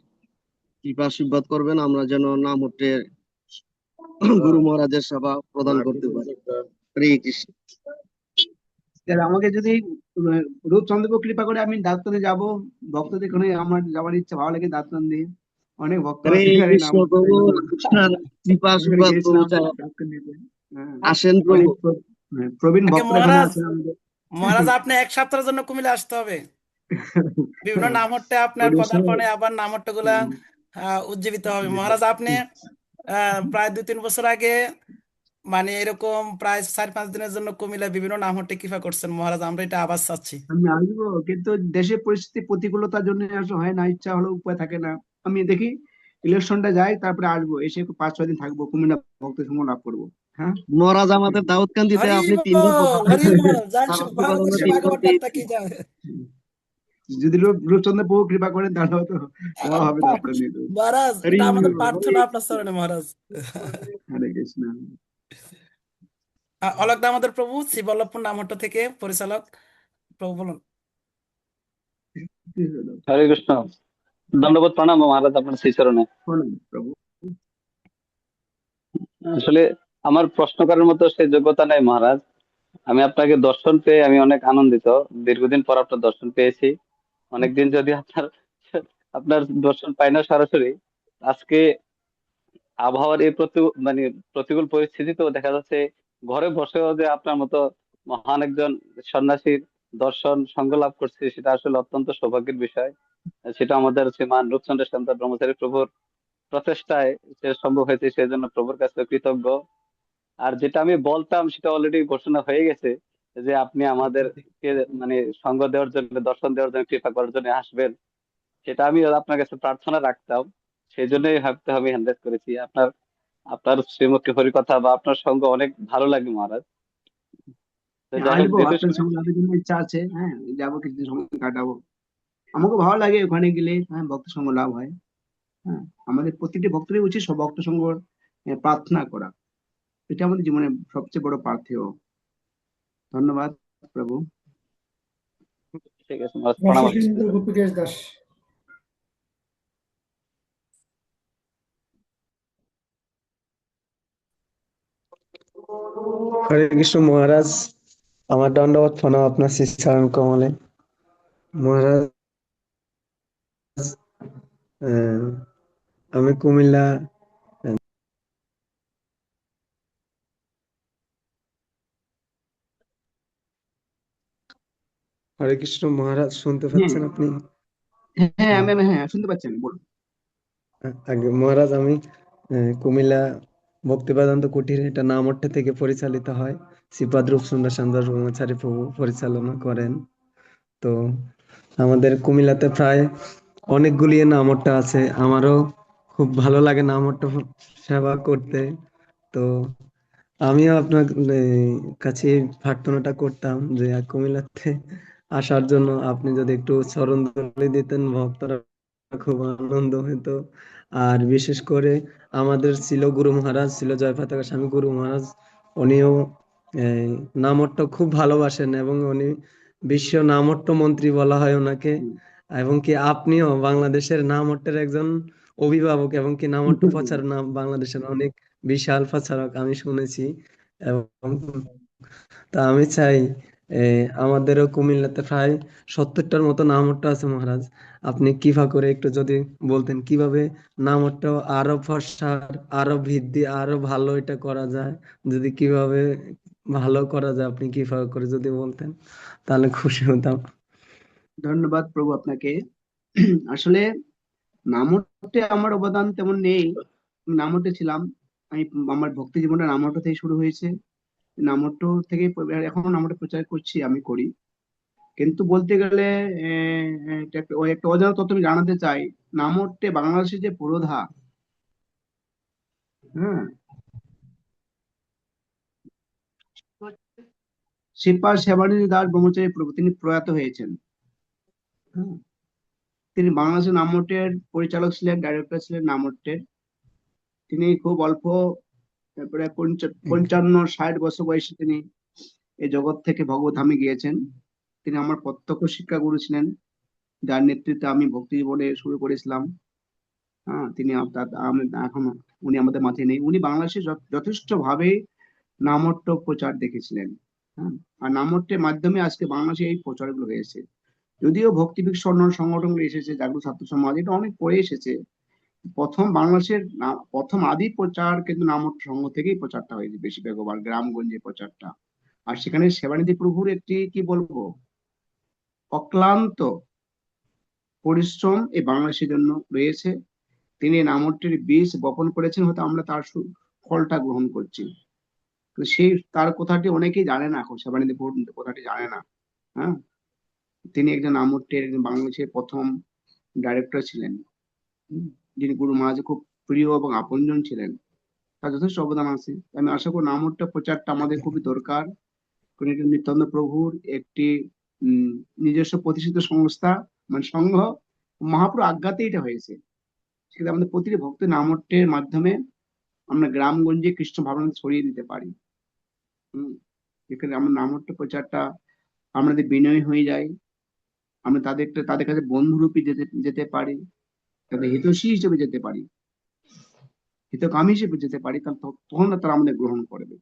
কৃপা আশীর্বাদ করবেন, আমরা যেন নামহট্টে গুরু মহারাজের সেবা প্রদান করতে পারি। হরে কৃষ্ণ। আমাকে যদি রূপচন্দ্র কৃপা করে আমি দাউদকান্দি যাব, ভক্তদের ওখানে আমার যাওয়ার ইচ্ছা, ভালো লাগে দাউদকান্দি, অনেক ভক্ত হরে আছে এখানে কৃষ্ণ প্রভু, কৃষ্ণের কৃপা আশীর্বাদ প্রভু চাই। আসেন প্রভু। প্রবীণ আগে ভক্তরা এখানে মহারাজ আছেন আমাদের। মহারাজ আপনি 1 সপ্তাহের জন্য কুমিল্লা আসতে হবে। বিভিন্ন নামহট্টে আপনার পদার্পণে আবার নামহট্ট গুলা উজ্জীবিত হবে। মহারাজ আপনি প্রায় 2-3 বছর আগে মানে এরকম প্রায় 4-5 দিনের জন্য কুমিল্লা বিভিন্ন নামহট্টে কৃপা করছেন মহারাজ, আমরা এটা আবার চাচ্ছি। আমি আসবো, কিন্তু দেশের পরিস্থিতি প্রতিকূলতার জন্য আসা হয় না, ইচ্ছা হলেও উপায় থাকে না। আমি দেখি ইলেকশনটা যাই, তারপরে আসবো, এসে 5-6 দিন থাকবো, কুমিল্লা ভক্ত সঙ্গ লাভ করবো। হ্যাঁ, মহারাজ আমাদের দাউদকান্দিতে হরি আপনি বল, 3 দিন হরি বল, জয় সারা শ্রী জীবন আমরা ভাগবত 3 ভাগবত দিন কি যায়। যদি রূপচন্দ্র প্রভু কৃপা করেন তাহলে হয়তো যাওয়া হবে দাউদকান্দিতে। মহারাজ হরি এটা আমাদের বল, প্রার্থনা আপনার চরণে মহারাজ। হরে কৃষ্ণ। অলোক দামোদর প্রভু শ্রীবল্লভপুর নামহট্ট থেকে পরিচালক, প্রভু বলুন। হরে কৃষ্ণ। দণ্ডবোধ প্রণাম মহারাজ আপনার শ্রীচরণে। প্রণাম প্রভু। আসলে আমার প্রশ্ন করার মতো সেই যোগ্যতা নাই মহারাজ। আমি আপনাকে দর্শন পেয়ে আমি অনেক আনন্দিত। দীর্ঘদিন পর আপনার দর্শন পেয়েছি। অনেকদিন যদি আপনার আপনার দর্শন পাই না সরাসরি, আজকে আবহাওয়ার এই প্রতিকূল পরিস্থিতিতেও দেখা যাচ্ছে ঘরে বসেও যে আপনার মতো মহান একজন সন্ন্যাসীর দর্শন সঙ্গ লাভ করছে, সেটা আসলে অত্যন্ত সৌভাগ্যের বিষয়। সেটা আমাদের শ্রীমান রূপচন্দ্র শান্ত ব্রহ্মচারী প্রভুর প্রচেষ্টায় সে সম্ভব হয়েছে, সেজন্য প্রভুর কাছে কৃতজ্ঞ। আর যেটা আমি বলতাম সেটা অলরেডি ঘোষণা হয়ে গেছে, যে আপনি আমাদেরকে সঙ্গ দেওয়ার জন্য, দর্শন দেওয়ার জন্য, কৃপা করার জন্য আসবেন। সেটা আমি আপনার কাছে প্রার্থনা রাখতাম, সেই জন্যই ভাবতে আমি হ্যান্ডেল করেছি। আপনার আপনার শ্রীমুখী হরিকথা বা আপনার সঙ্গ অনেক ভালো লাগে মহারাজ। তো যাই হোক, আসবো, যেহেতু আপনার সঙ্গে লাভের জন্য ইচ্ছা আছে। হ্যাঁ, যাবো, কিছুদিন সময় কাটাবো। আমাকে ভালো লাগে ওখানে গেলে, হ্যাঁ, ভক্ত সঙ্গ লাভ হয়। হ্যাঁ, আমাদের প্রতিটি ভক্তেরই উচিত সব ভক্ত সঙ্গ প্রার্থনা করা, এটা আমাদের জীবনের সবচেয়ে বড় পার্থেয়। ধন্যবাদ প্রভু। ঠিক আছে মহারাজ, প্রণাম। রসিকেন্দ্র গোপীকেশ দাস। হরে কৃষ্ণ মহারাজ, আমার দণ্ডবত প্রণাম আপনার শ্রীচরণ কমলে। মহারাজ, আমি কুমিল্লা হরে কৃষ্ণ মহারাজ, শুনতে হ্যাঁ পাচ্ছেন আপনি? হ্যাঁ, হ্যাঁ শুনতে পাচ্ছি, আমি বলুন। আগে মহারাজ, আমি কুমিল্লা ভক্তি বেদান্ত কুটির, এটা নামহট্ট থেকে পরিচালিত হয়। শ্রীপাদ রূপচন্দ্র শান্ত ব্রহ্মচারী প্রভু পরিচালনা করেন। তো আমাদের কুমিল্লাতে প্রায় অনেকগুলি নামহট্ট আছে। আমারও খুব ভালো লাগে নামহট্ট সেবা করতে। তো আমিও আপনার কাছে প্রার্থনাটা করতাম যে কুমিল্লাতে আসার জন্য আপনি যদি একটু চরণধুলি দিতেন, ভক্তরা খুব আনন্দ হতো। আর বিশেষ করে আমাদের ছিল গুরু মহারাজ, ছিল জয়পাতাকা স্বামী গুরু মহারাজ, উনিও নামহট্ট খুব ভালোবাসেন এবং উনি বিশ্ব নামহট্ট মন্ত্রী বলা হয় ওনাকে। এবং কি আপনিও বাংলাদেশের নামহট্টের একজন অভিভাবক, এবং কি নামহট্ট প্রচার বাংলাদেশের অনেক বিশাল প্রচারক আমি শুনেছি। এবং তা আমি চাই আমাদেরও কুমিল্লাতে প্রায় 70টার মতো নামহট্ট আছে মহারাজ। আপনি কৃপা করে একটু যদি বলতেন কিভাবে নামহট্ট আরো প্রসার, আরো বৃদ্ধি, আরো ভালো এটা করা যায়, যদি কিভাবে ভালো করা যায় আপনি কৃপা করে যদি বলতেন তাহলে খুশি হতাম। ধন্যবাদ প্রভু আপনাকে। আসলে নামহট্টে আমার অবদান তেমন নেই, নামহট্টে ছিলাম আমি আমার ভক্তি জীবনটা নামহট্ট থেকে শুরু হয়েছে। নামহট্ট থেকে এখনো নামহট্ট প্রচার করছি, আমি করি। কিন্তু বলতে গেলে ওই একটা অজানা তথ্য আমি জানাতে চাই। নামহট্টে বাংলাদেশের যে পুরোধা, হ্যাঁ, শ্রীপাদ সেবানিধি দাস ব্রহ্মচারী প্রভু, তিনি প্রয়াত হয়েছেন। হ্যাঁ, তিনি বাংলাদেশের নামহট্টের পরিচালক ছিলেন, ডাইরেক্টর ছিলেন নামহট্টের। তিনি খুব অল্প, প্রায় 55-60 বছর বয়সে তিনি এই জগৎ থেকে ভগবত ধামে গিয়েছেন। তিনি আমার প্রত্যক্ষ শিক্ষা গুরু ছিলেন, যার নেতৃত্বে আমি ভক্তি জীবনে শুরু করেছিলাম। হ্যাঁ, তিনি এখন উনি আমাদের মাঝে নেই। উনি বাংলাদেশে যথেষ্ট ভাবে নামহট্ট প্রচার দেখেছিলেন। হ্যাঁ, আর নামহট্টের মাধ্যমে আজকে বাংলাদেশে এই প্রচারগুলো হয়েছে। যদিও ভক্তি বিকশন সংগঠনগুলো এসেছে, জাগ্রত ছাত্র সমাজ, এটা অনেক পরে এসেছে। প্রথম বাংলাদেশের প্রথম আদি প্রচার কিন্তু নামহট্ট সংঘ থেকেই প্রচারটা হয়েছে বেশিরভাগ, গ্রামগঞ্জে প্রচারটা। আর সেখানে সেবানিধি প্রভুর একটি কি বলবো অক্লান্ত পরিশ্রম এই বাংলাদেশের জন্য রয়েছে। তিনি নামহট্টের বীজ বপন করেছেন, হয়তো আমরা তার ফলটা গ্রহণ করছি। তো সেই তার কথাটি অনেকেই জানে না, এখন সেবানিধি প্রভুর কথাটি জানে না। হ্যাঁ, তিনি একজন নামহট্টের বাংলাদেশের প্রথম ডাইরেক্টর ছিলেন, যিনি গুরু মহারাজের খুব প্রিয় এবং আপনজন ছিলেন। তার যথেষ্ট অবদান আছে। আমি আশা করি নামহট্ট প্রচারটা আমাদের খুবই দরকার। কোন একটি নিত্যানন্দ প্রভুর একটি নিজস্ব প্রতিষ্ঠিত সংস্থা, মানে সংঘ, মহাপ্রভু আজ্ঞাতে এটা হয়েছে। সেটা আমাদের প্রতিটি ভক্ত নামহট্টের মাধ্যমে আমরা গ্রামগঞ্জে কৃষ্ণ ভাবনা ছড়িয়ে দিতে পারি। এখানে আমরা নামহট্ট প্রচারটা আমাদের বিনয় হয়ে যায়, আমরা তাদের কাছে বন্ধুরূপী যেতে পারি, তাদের হিতৈষী হিসেবে যেতে পারি, হিতকামী হিসেবে যেতে পারি, তখন তারা আমাদের গ্রহণ করবে।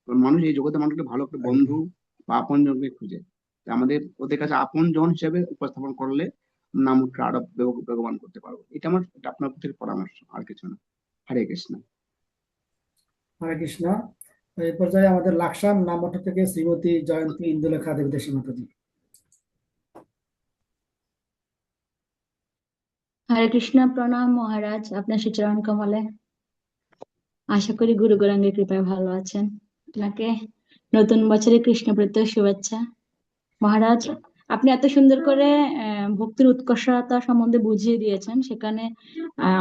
কারণ মানুষ এই জগতে মানুষকে ভালো একটা বন্ধু বা আপন জনকে খুঁজে, আমাদের ওদের কাছে আপন জন হিসেবে উপস্থাপন করলে নামহট্ট আরো বেগবান করতে পারবো। এটা আপনার প্রতি পরামর্শ, আর কিছু না। হরে কৃষ্ণ। হরে কৃষ্ণ। এই পর্যায়ে আমাদের লাকসাম নামহট্ট থেকে শ্রীমতী জয়ন্তী ইন্দুলেখা দেবদাসী মাতাজি। হরে কৃষ্ণ। প্রণাম মহারাজ, আপনার শ্রীচরণ কমলে। আশা করি গুরু গৌরাঙ্গের কৃপায় ভালো আছেন। আপনাকে নতুন বছরের কৃষ্ণ প্রত্যয় শুভেচ্ছা। মহারাজ, আপনি এত সুন্দর করে ভক্তির উৎকর্ষতা সম্বন্ধে বুঝিয়ে দিয়েছেন, সেখানে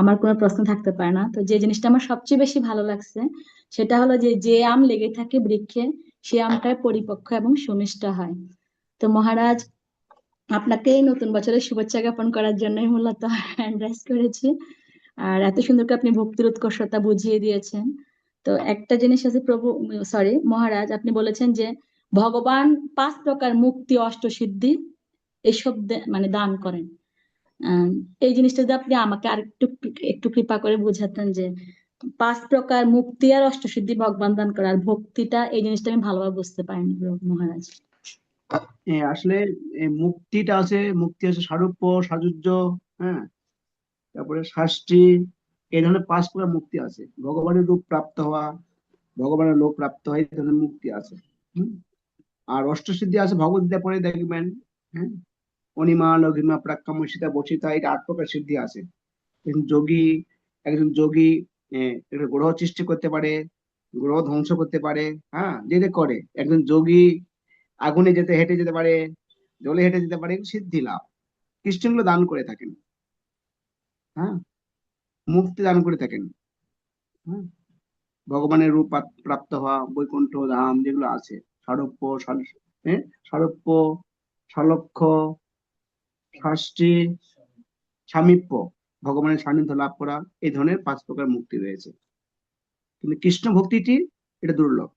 আমার কোনো প্রশ্ন থাকতে পারে না। তো যে জিনিসটা আমার সবচেয়ে বেশি ভালো লাগছে সেটা হলো যে আম লেগে থাকে বৃক্ষে, সে আমটাই পরিপক্ক এবং সুমিষ্ট হয়। তো মহারাজ, আপনাকে এই নতুন বছরের শুভেচ্ছা জ্ঞাপন করার জন্যই মূলত হ্যান্ড রাইজ করেছি। আর এত সুন্দর করে আপনি ভক্তির উৎকর্ষতা বুঝিয়ে দিয়েছেন। তো একটা জিনিস আছে মহারাজ, আপনি বলেছেন যে ভগবান 5 প্রকার মুক্তি, অষ্টসিদ্ধি এসব মানে দান করেন। এই জিনিসটা যদি আপনি আমাকে আর একটু কৃপা করে বুঝাতেন যে 5 প্রকার মুক্তি আর অষ্টসিদ্ধি ভগবান দান করে, আর ভক্তিটা, এই জিনিসটা আমি ভালোভাবে বুঝতে পারিনি মহারাজ। আসলে মুক্তি আছে সারূপ্য, সাযুজ্য, হ্যাঁ, তারপরে শাস্তি, এই ধরনের 5 প্রকার মুক্তি আছে। ভগবানের রূপ প্রাপ্ত হওয়া, ভগবানের লোক প্রাপ্ত হয়, এই ধরনের মুক্তি আছে। আর অষ্টসিদ্ধি আছে ভগবদ্গীতা পড়ে দেখবেন। হ্যাঁ, অনিমা, লঘিমা, প্রাক্কাম্য, সীতা, বসিতা, এটা 8 প্রকার সিদ্ধি আছে। একজন যোগী একটা গ্রহ সৃষ্টি করতে পারে, গ্রহ ধ্বংস করতে পারে, হ্যাঁ, যেটা করে। একজন যোগী আগুনে হেঁটে যেতে পারে, জলে হেঁটে যেতে পারে, সিদ্ধি লাভ কৃষ্ণগুলো দান করে থাকেন। হ্যাঁ, মুক্তি দান করে থাকেন। হ্যাঁ, ভগবানের রূপ প্রাপ্ত হওয়া, বৈকুণ্ঠ ধাম যেগুলো আছে, সারূপ্য, সালক্ষ্য, ষষ্ঠী, সামীপ্য, ভগবানের সান্নিধ্য লাভ করা, এই ধরনের 5 প্রকার মুক্তি রয়েছে। কিন্তু কৃষ্ণ ভক্তিটি এটা দুর্লভ,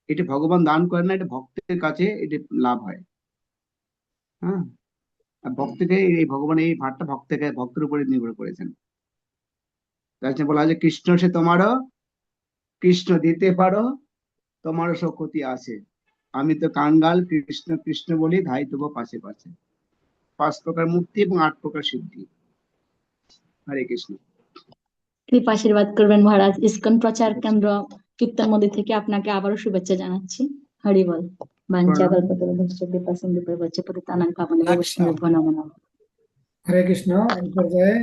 এটি ভগবান দান করেন না, এটা ভক্তের কাছে এটি লাভ হয়। হ্যাঁ, আর ভক্তকে এই ভগবানের এই ভারটা ভক্তের উপরে নির্ভর করেছেন। তাই বলা হয় যে কৃষ্ণ সে তোমারও, কৃষ্ণ দিতে পারো, তোমারও সক্ষতি আছে। আমি তো কাঙ্গাল, কৃষ্ণ কৃষ্ণ বলি ধাই তবু পাশে পাশে। 5 প্রকার মুক্তি এবং 8 প্রকার সিদ্ধি। হরে কৃষ্ণ। কৃপা আশীর্বাদ করবেন মহারাজ। ইসকন প্রচার কেন্দ্র কীর্তন মন্দির থেকে আপনাকে আবারও শুভেচ্ছা জানাচ্ছি। হরি বল। হরে কৃষ্ণ। এই পর্যায়ে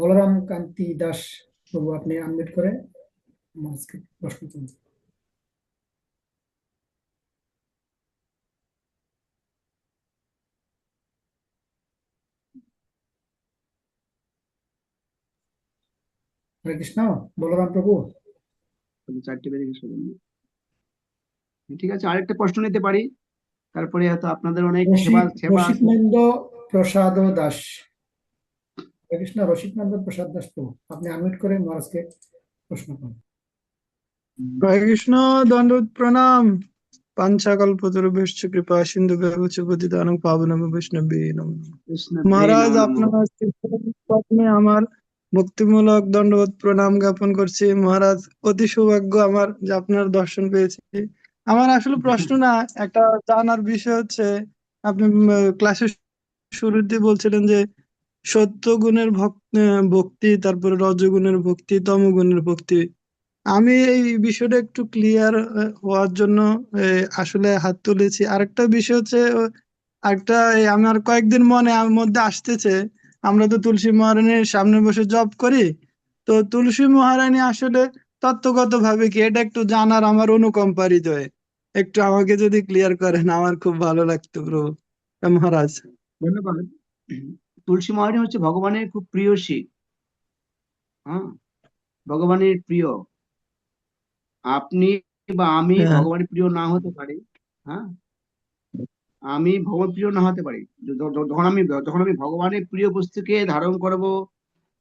বলরাম কান্তি দাস প্রভু, আপনি আনমিউট করে মহারাজকে প্রশ্ন করুন। হরে কৃষ্ণ, বলরাম প্রভু। চারটে বেজে গেছে। ঠিক আছে, আরেকটা প্রশ্ন নিতে পারি, তারপরে হয়তো আপনাদের অনেক সেবা সেবা আছে। রসিকনন্দ প্রসাদ দাস। হরে কৃষ্ণ, রসিকনন্দ প্রসাদ দাস প্রভু, আপনি আনমিউট করে মহারাজকে প্রশ্ন করুন। হরে কৃষ্ণ, দণ্ডবত প্রণাম। পাঞ্চাকল্পতরুভ্যশ্চ কৃপা সিন্ধুভ্যেব চ পতিতানাং পাবনাং বৈষ্ণবে নমো নমঃ। কৃষ্ণ মহারাজ, নমো আপনার নমঃ। প্রথমে আমার ভক্তিমূলক দণ্ডবত প্রণাম জ্ঞাপন করছি। মহারাজ, অতি সৌভাগ্য আমার যে আপনার দর্শন পেয়েছি। আমার আসলে প্রশ্ন না, একটা জানার বিষয় হচ্ছে, আপনি ক্লাসের শুরুতে বলছিলেন যে সত্য গুণের ভক্তি, তারপরে রজগুণের ভক্তি, তমগুণের ভক্তি। আমি এই বিষয়টা একটু ক্লিয়ার হওয়ার জন্য আসলে হাত তুলেছি। আরেকটা বিষয় হচ্ছে, একটা আমার কয়েকদিন আমার মধ্যে আসতেছে, আমরা তো তুলসী মহারানীর সামনে বসে জপ করি। তো তুলসী মহারানী আসলে তত্ত্বগত ভাবে কি, এটা একটু জানার আমার অনুকম্পা হৃদয়ে। একটু আমাকে যদি ক্লিয়ার করেন আমার খুব ভালো লাগতো প্রভু। মহারাজ, ধন্যবাদ। তুলসী মহারানী হচ্ছে ভগবানের খুব প্রিয় শিখ। হ্যাঁ, ভগবানের প্রিয়। আপনি বা আমি হ্যাঁ, ভগবানের প্রিয় না হতে পারি। হ্যাঁ, আমি ভগবান প্রিয় না হতে পারি। যখন আমি ভগবানের প্রিয় বস্তুকে ধারণ করব,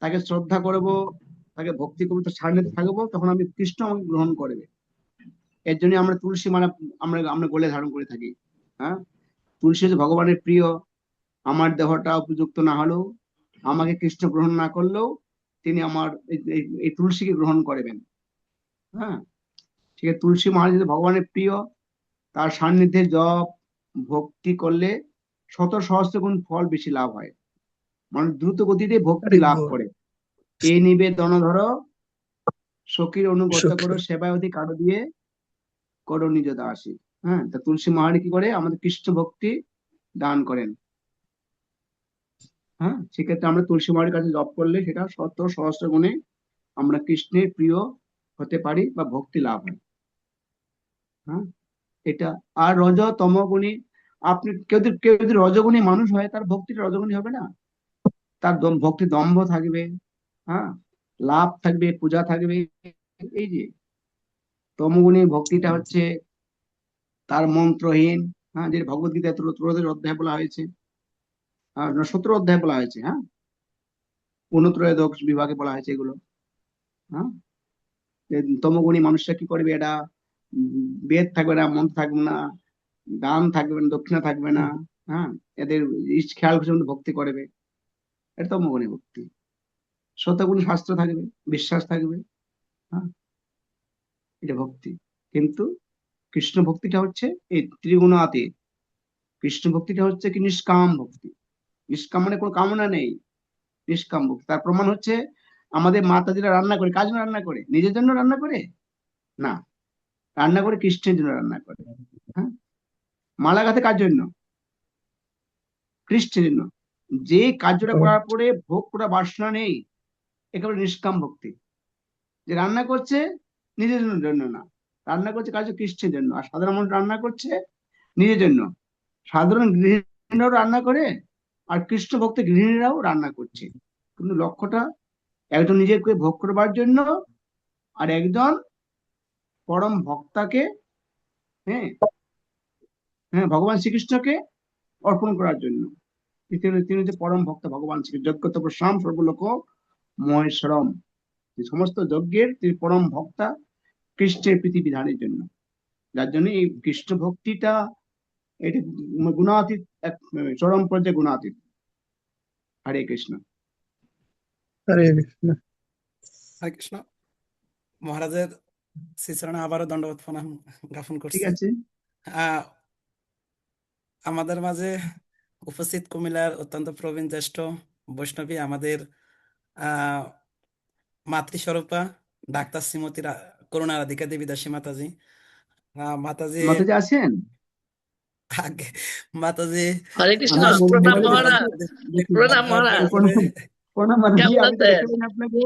তাকে শ্রদ্ধা করব, তাকে ভক্তি করবো, তার সান্নিধ্যে থাকবো, তখন আমি কৃষ্ণ আমাকে গ্রহণ করবে। এর জন্য আমরা তুলসী মালা আমরা আমরা গলে ধারণ করে থাকি। হ্যাঁ, তুলসী হচ্ছে ভগবানের প্রিয়। আমার দেহটা উপযুক্ত না হলেও, আমাকে কৃষ্ণ গ্রহণ না করলেও, তিনি আমার এই তুলসীকে গ্রহণ করবেন। হ্যাঁ, ঠিক আছে। তুলসী মহারাজ যদি ভগবানের প্রিয়, তার সান্নিধ্যে জপ ভক্তি করলে শত সহস্র গুণ ফল বেশি লাভ হয়। মানুষ দ্রুত গতিতে ভক্তি হরি লাভ বল। করে। এই নিবেদন ধরো, সখীর অনুগত সখী। করো, সেবায়তী কারো দিয়ে করো নিজ দাসী। হ্যাঁ, তা তুলসী মহারানী কি করে আমাদের কৃষ্ণ ভক্তি দান করেন। হ্যাঁ, সেক্ষেত্রে আমরা তুলসী মহারানীর কাছে জপ করলে সেটা শত সহস্র গুণে আমরা কৃষ্ণের প্রিয় হতে পারি বা ভক্তি লাভ হয়। হ্যাঁ, এটা। আর রজ তম গুণী, আপনি কেউ যদি রজগুণী মানুষ হয়, তার ভক্তিটা রজগুণী হবে না। তার ভক্তি দম্ভ থাকবে। হ্যাঁ, লাভ থাকবে, পূজা থাকবে। এই যে তমগুণী ভক্তিটা হচ্ছে তার মন্ত্রহীন। হ্যাঁ, যে ভগবত গীতায় 13 অধ্যায় বলা হয়েছে, 17 অধ্যায় বলা হয়েছে। হ্যাঁ, 13 বিভাগে বলা হয়েছে এগুলো। হ্যাঁ, তমগুণী মানুষরা কি করবে, এটা বেদ থাকবে না, মন্ত্র থাকবে না, দান থাকবে না, দক্ষিণা থাকবে না। হ্যাঁ, এদের খেয়াল খুশি ভক্তি করবে, এটা তমগুণী ভক্তি। শতগুণী শাস্ত্র থাকবে, বিশ্বাস থাকবে। হ্যাঁ, এটা ভক্তি। কিন্তু কৃষ্ণ ভক্তিটা হচ্ছে এই ত্রিগুণাতীত। কৃষ্ণ ভক্তিটা হচ্ছে কি নিষ্কাম ভক্তি। নিষ্কাম মানে কোনো কামনা নেই, নিষ্কাম ভক্তি। তার প্রমাণ হচ্ছে আমাদের মাতাজিরা রান্না করে, কার জন্য রান্না করে? নিজের জন্য রান্না করে না, রান্না করে কৃষ্ণের জন্য রান্না করে। হ্যাঁ, মালা গাঁথে কার জন্য? কৃষ্ণের জন্য। যে কার্যটা করার পরে ভোগ করা বাসনা নেই, একেবারে নিষ্কাম ভক্তি। যে রান্না করছে নিজের জন্য না, রান্না করছে কার্য কৃষ্ণের জন্য। আর সাধারণ মানুষ রান্না করছে নিজের জন্য। সাধারণ গৃহিণীরাও রান্না করে, আর কৃষ্ণ ভক্ত গৃহিণীরাও রান্না করছে। কিন্তু লক্ষ্যটা একজন নিজেকে ভোগ করবার জন্য, আর একজন পরম ভক্তাকে, হ্যাঁ হ্যাঁ ভগবান শ্রীকৃষ্ণকে অর্পণ করার জন্য। তিনি হচ্ছে পরম ভক্ত ভগবান শ্রী যজ্ঞ তপস্যাম সর্বলোক মহেশ্বরম। সমস্ত যজ্ঞের তিনি পরম ভক্তা কৃষ্ণের প্রীতি বিধানের জন্য। যার জন্য এই কৃষ্ণ ভক্তিটা এটি গুণাতীত, এক চরম পর্যায়ে গুণাতীত। হরে কৃষ্ণ। হরে কৃষ্ণ। হরে কৃষ্ণ। মহারাজের শ্রীচরণে আবারও দণ্ডবত প্রণাম জ্ঞাপন ঠিক করছি। আছে। আমাদের মাঝে উপস্থিত কুমিল্লার অত্যন্ত প্রবীণ জ্যেষ্ঠ বৈষ্ণবী, আমাদের আহ মাতৃস্বরূপা ডাক্তার শ্রীমতী করুণা রাধিকা দেবী দাসী মাতাজি। মাতাজি মাতাজি আছেন? আগে মাতাজি হরে কৃষ্ণ, আমি প্রণাম মোবাইলে মহারাজ। দেখি। প্রণাম মহারাজ, প্রণাম মাতাজি, কেমন আমি তো আছেন? দেখতে পাইনি আপনাকে।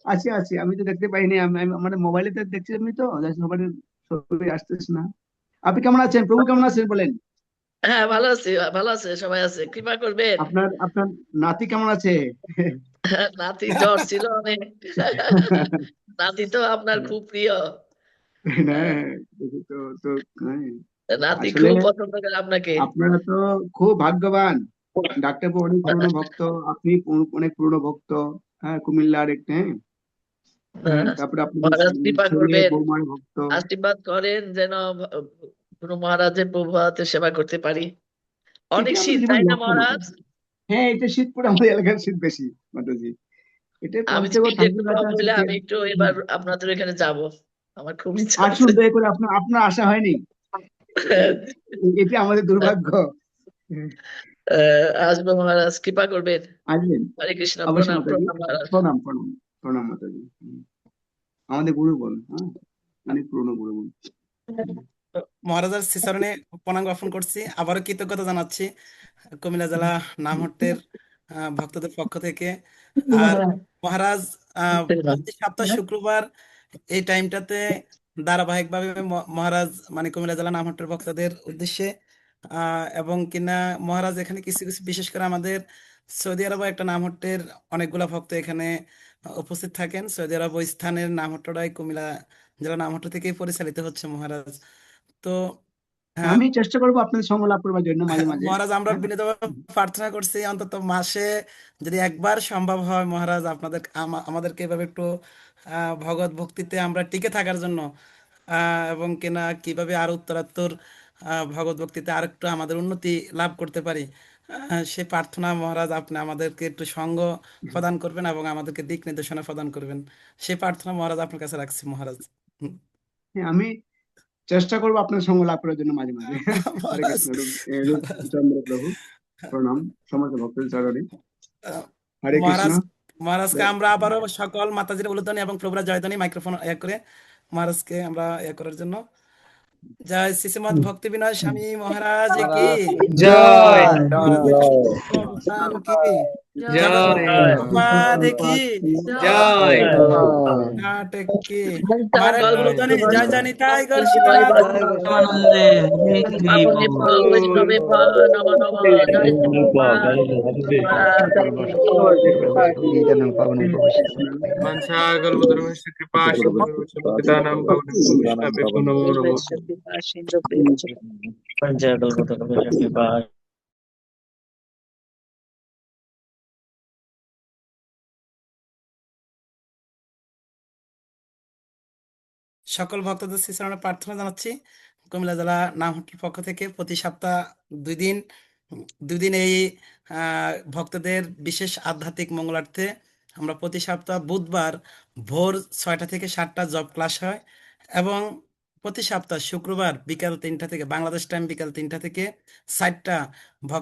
আছি আছি, আমি তো দেখতে পাইনি, আমার মোবাইলে তো দেখছি, আমি তো সবার ছবি আসতেছে না। আপনি কেমন আছেন? প্রভু কেমন আছেন বলেন? হ্যাঁ, ভালো আছে, ভালো আছে, সবাই আছে, কৃপা করবেন। আপনার আপনার নাতি কেমন আছে? নাতি জ্বর ছিল অনেক। নাতি তো আপনার খুব প্রিয়। হ্যাঁ, দেখি তো তো হ্যাঁ। নাতি আসলে খুব পছন্দ করে আপনাকে। আপনারা তো খুব ভাগ্যবান। ডাক্তারবাবু অনেক পুরনো ভক্ত, আপনি অনেক পুরনো ভক্ত। হ্যাঁ, কুমিল্লার একটা, হ্যাঁ। হ্যাঁ, তারপরে আপনাদের মহারাজ কৃপা ছেলে করবেন, বৌমার ভক্ত। আশীর্বাদ করেন যেন গুরু মহারাজের প্রভু হাতে সেবা করতে পারি। অনেক এটা শীত, আমাদের জীবন তাই না লক্ষ্য মহারাজ? মাতাজি। হ্যাঁ, এটা শীত পড়ে, আমাদের এলাকার শীত বেশি মাতাজি। এটা আমি পঞ্চগড় শীত একটু ঠাকুরগাঁতে কম আছে হইলে আমি একটু এবার আপনাদের এখানে যাব, আমার খুব ইচ্ছা আসুন আছে। দয়া করে, আপনার আপনার আশা হয়নি, এটা আমাদের দুর্ভাগ্য। আসবো মহারাজ, কৃপা করবেন। আসবেন হরে কৃষ্ণ, অবশ্যই প্রণাম মাতাজি। প্রণাম মহারাজ। প্রণাম প্রণাম প্রণাম মাতাজি। আমাদের গুরু বল, হ্যাঁ, অনেক পুরনো গুরু বল। মহারাজার শ্রীচরণে প্রণাম জ্ঞাপন করছি, আবারও কৃতজ্ঞতা জানাচ্ছি কুমিল্লা জেলা নামহট্টের ভক্তদের পক্ষ থেকে। আর মহারাজ প্রতি সপ্তাহ শুক্রবার এই টাইমটাতে ধারাবাহিকভাবে মহারাজ মানে কুমিল্লা জেলা নামহট্টের ভক্তদের উদ্দেশ্যে এবং কিনা মহারাজ এখানে কিছু কিছু বিশেষ করে আমাদের সৌদি আরবে একটা নামহট্টের অনেকগুলা ভক্ত এখানে উপস্থিত থাকেন। সৌদি আরব ওই স্থানের নামহট্টটাই কুমিল্লা জেলা নামহট্ট থেকেই পরিচালিত হচ্ছে মহারাজ। তো হ্যাঁ আমি চেষ্টা করবো আপনাদের সঙ্গ লাভ করবার জন্য মাঝে মাঝে। মহারাজ, আমরা হ্যাঁ, বিনীতভাবে প্রার্থনা করছি অন্তত মাসে যদি একবার সম্ভব হয় মহারাজ, আপনাদের আমাদেরকে এভাবে একটু ভগৎ ভক্তিতে আমরা টিকে থাকার জন্য এবং কিনা কিভাবে আরো উত্তরাত্তর ভগৎ ভক্তিতে আর একটু আমাদের উন্নতি লাভ করতে পারি, সে প্রার্থনা মহারাজ আপনি আমাদেরকে একটু সঙ্গ প্রদান করবেন এবং আমাদেরকে দিক নির্দেশনা প্রদান করবেন, সেই প্রার্থনা মহারাজ আপনার কাছে রাখছি মহারাজ। হ্যাঁ, আমি চেষ্টা করবো আপনার সঙ্গ লাভ করার জন্য মাঝে মাঝে। হরে মহারাজ কৃষ্ণ, চন্দ্র প্রভু প্রণাম, সমস্ত ভক্তদের চরণে। হরে কৃষ্ণ। মহারাজ, মহারাজকে আমরা আবারও সকল মাতাজির উলুধ্বনি এবং প্রভুরা জয়ধ্বনি মাইক্রোফোন করে মহারাজকে আমরা করার জন্য জয় শ্রীশ্রীমৎ ভক্তি বিনয় স্বামী মহারাজ কি জয় ভগবান কি জগৎ জয় প্রভুপাদ কি জয় নাটক কি মারে উলুধ্বনি জয় জয় নিতাই গৌর জয় শিবনাথ। আনন্দে পাবনে পাল বৈষ্ণবে পাল, নম নম, জয় শ্রী প্রভুপাদ মঞ্চাকল্পতরুশ্চ কৃপা সিন্ধুশ্চ পতিতানাং পাবনেভ্যো বৈষ্ণবেভ্যো নমো নমঃ। পঞ্চাকল্পতরুশ্চ কৃপা সকল ভক্তদের শ্রীচরণে প্রার্থনা জানাচ্ছি কুমিল্লা জেলা নামহট্টির পক্ষ থেকে প্রতি সপ্তাহ দুই দিন এই ভক্তদের বিশেষ আধ্যাত্মিক মঙ্গলার্থে আমরা প্রতি সপ্তাহ বুধবার ভোর 6টা থেকে 7টা জব ক্লাস হয় এবং প্রতি সপ্তাহ শুক্রবার বিকাল 3টা থেকে বাংলাদেশ টাইম বিকাল 3টা থেকে 4টা ভক্ত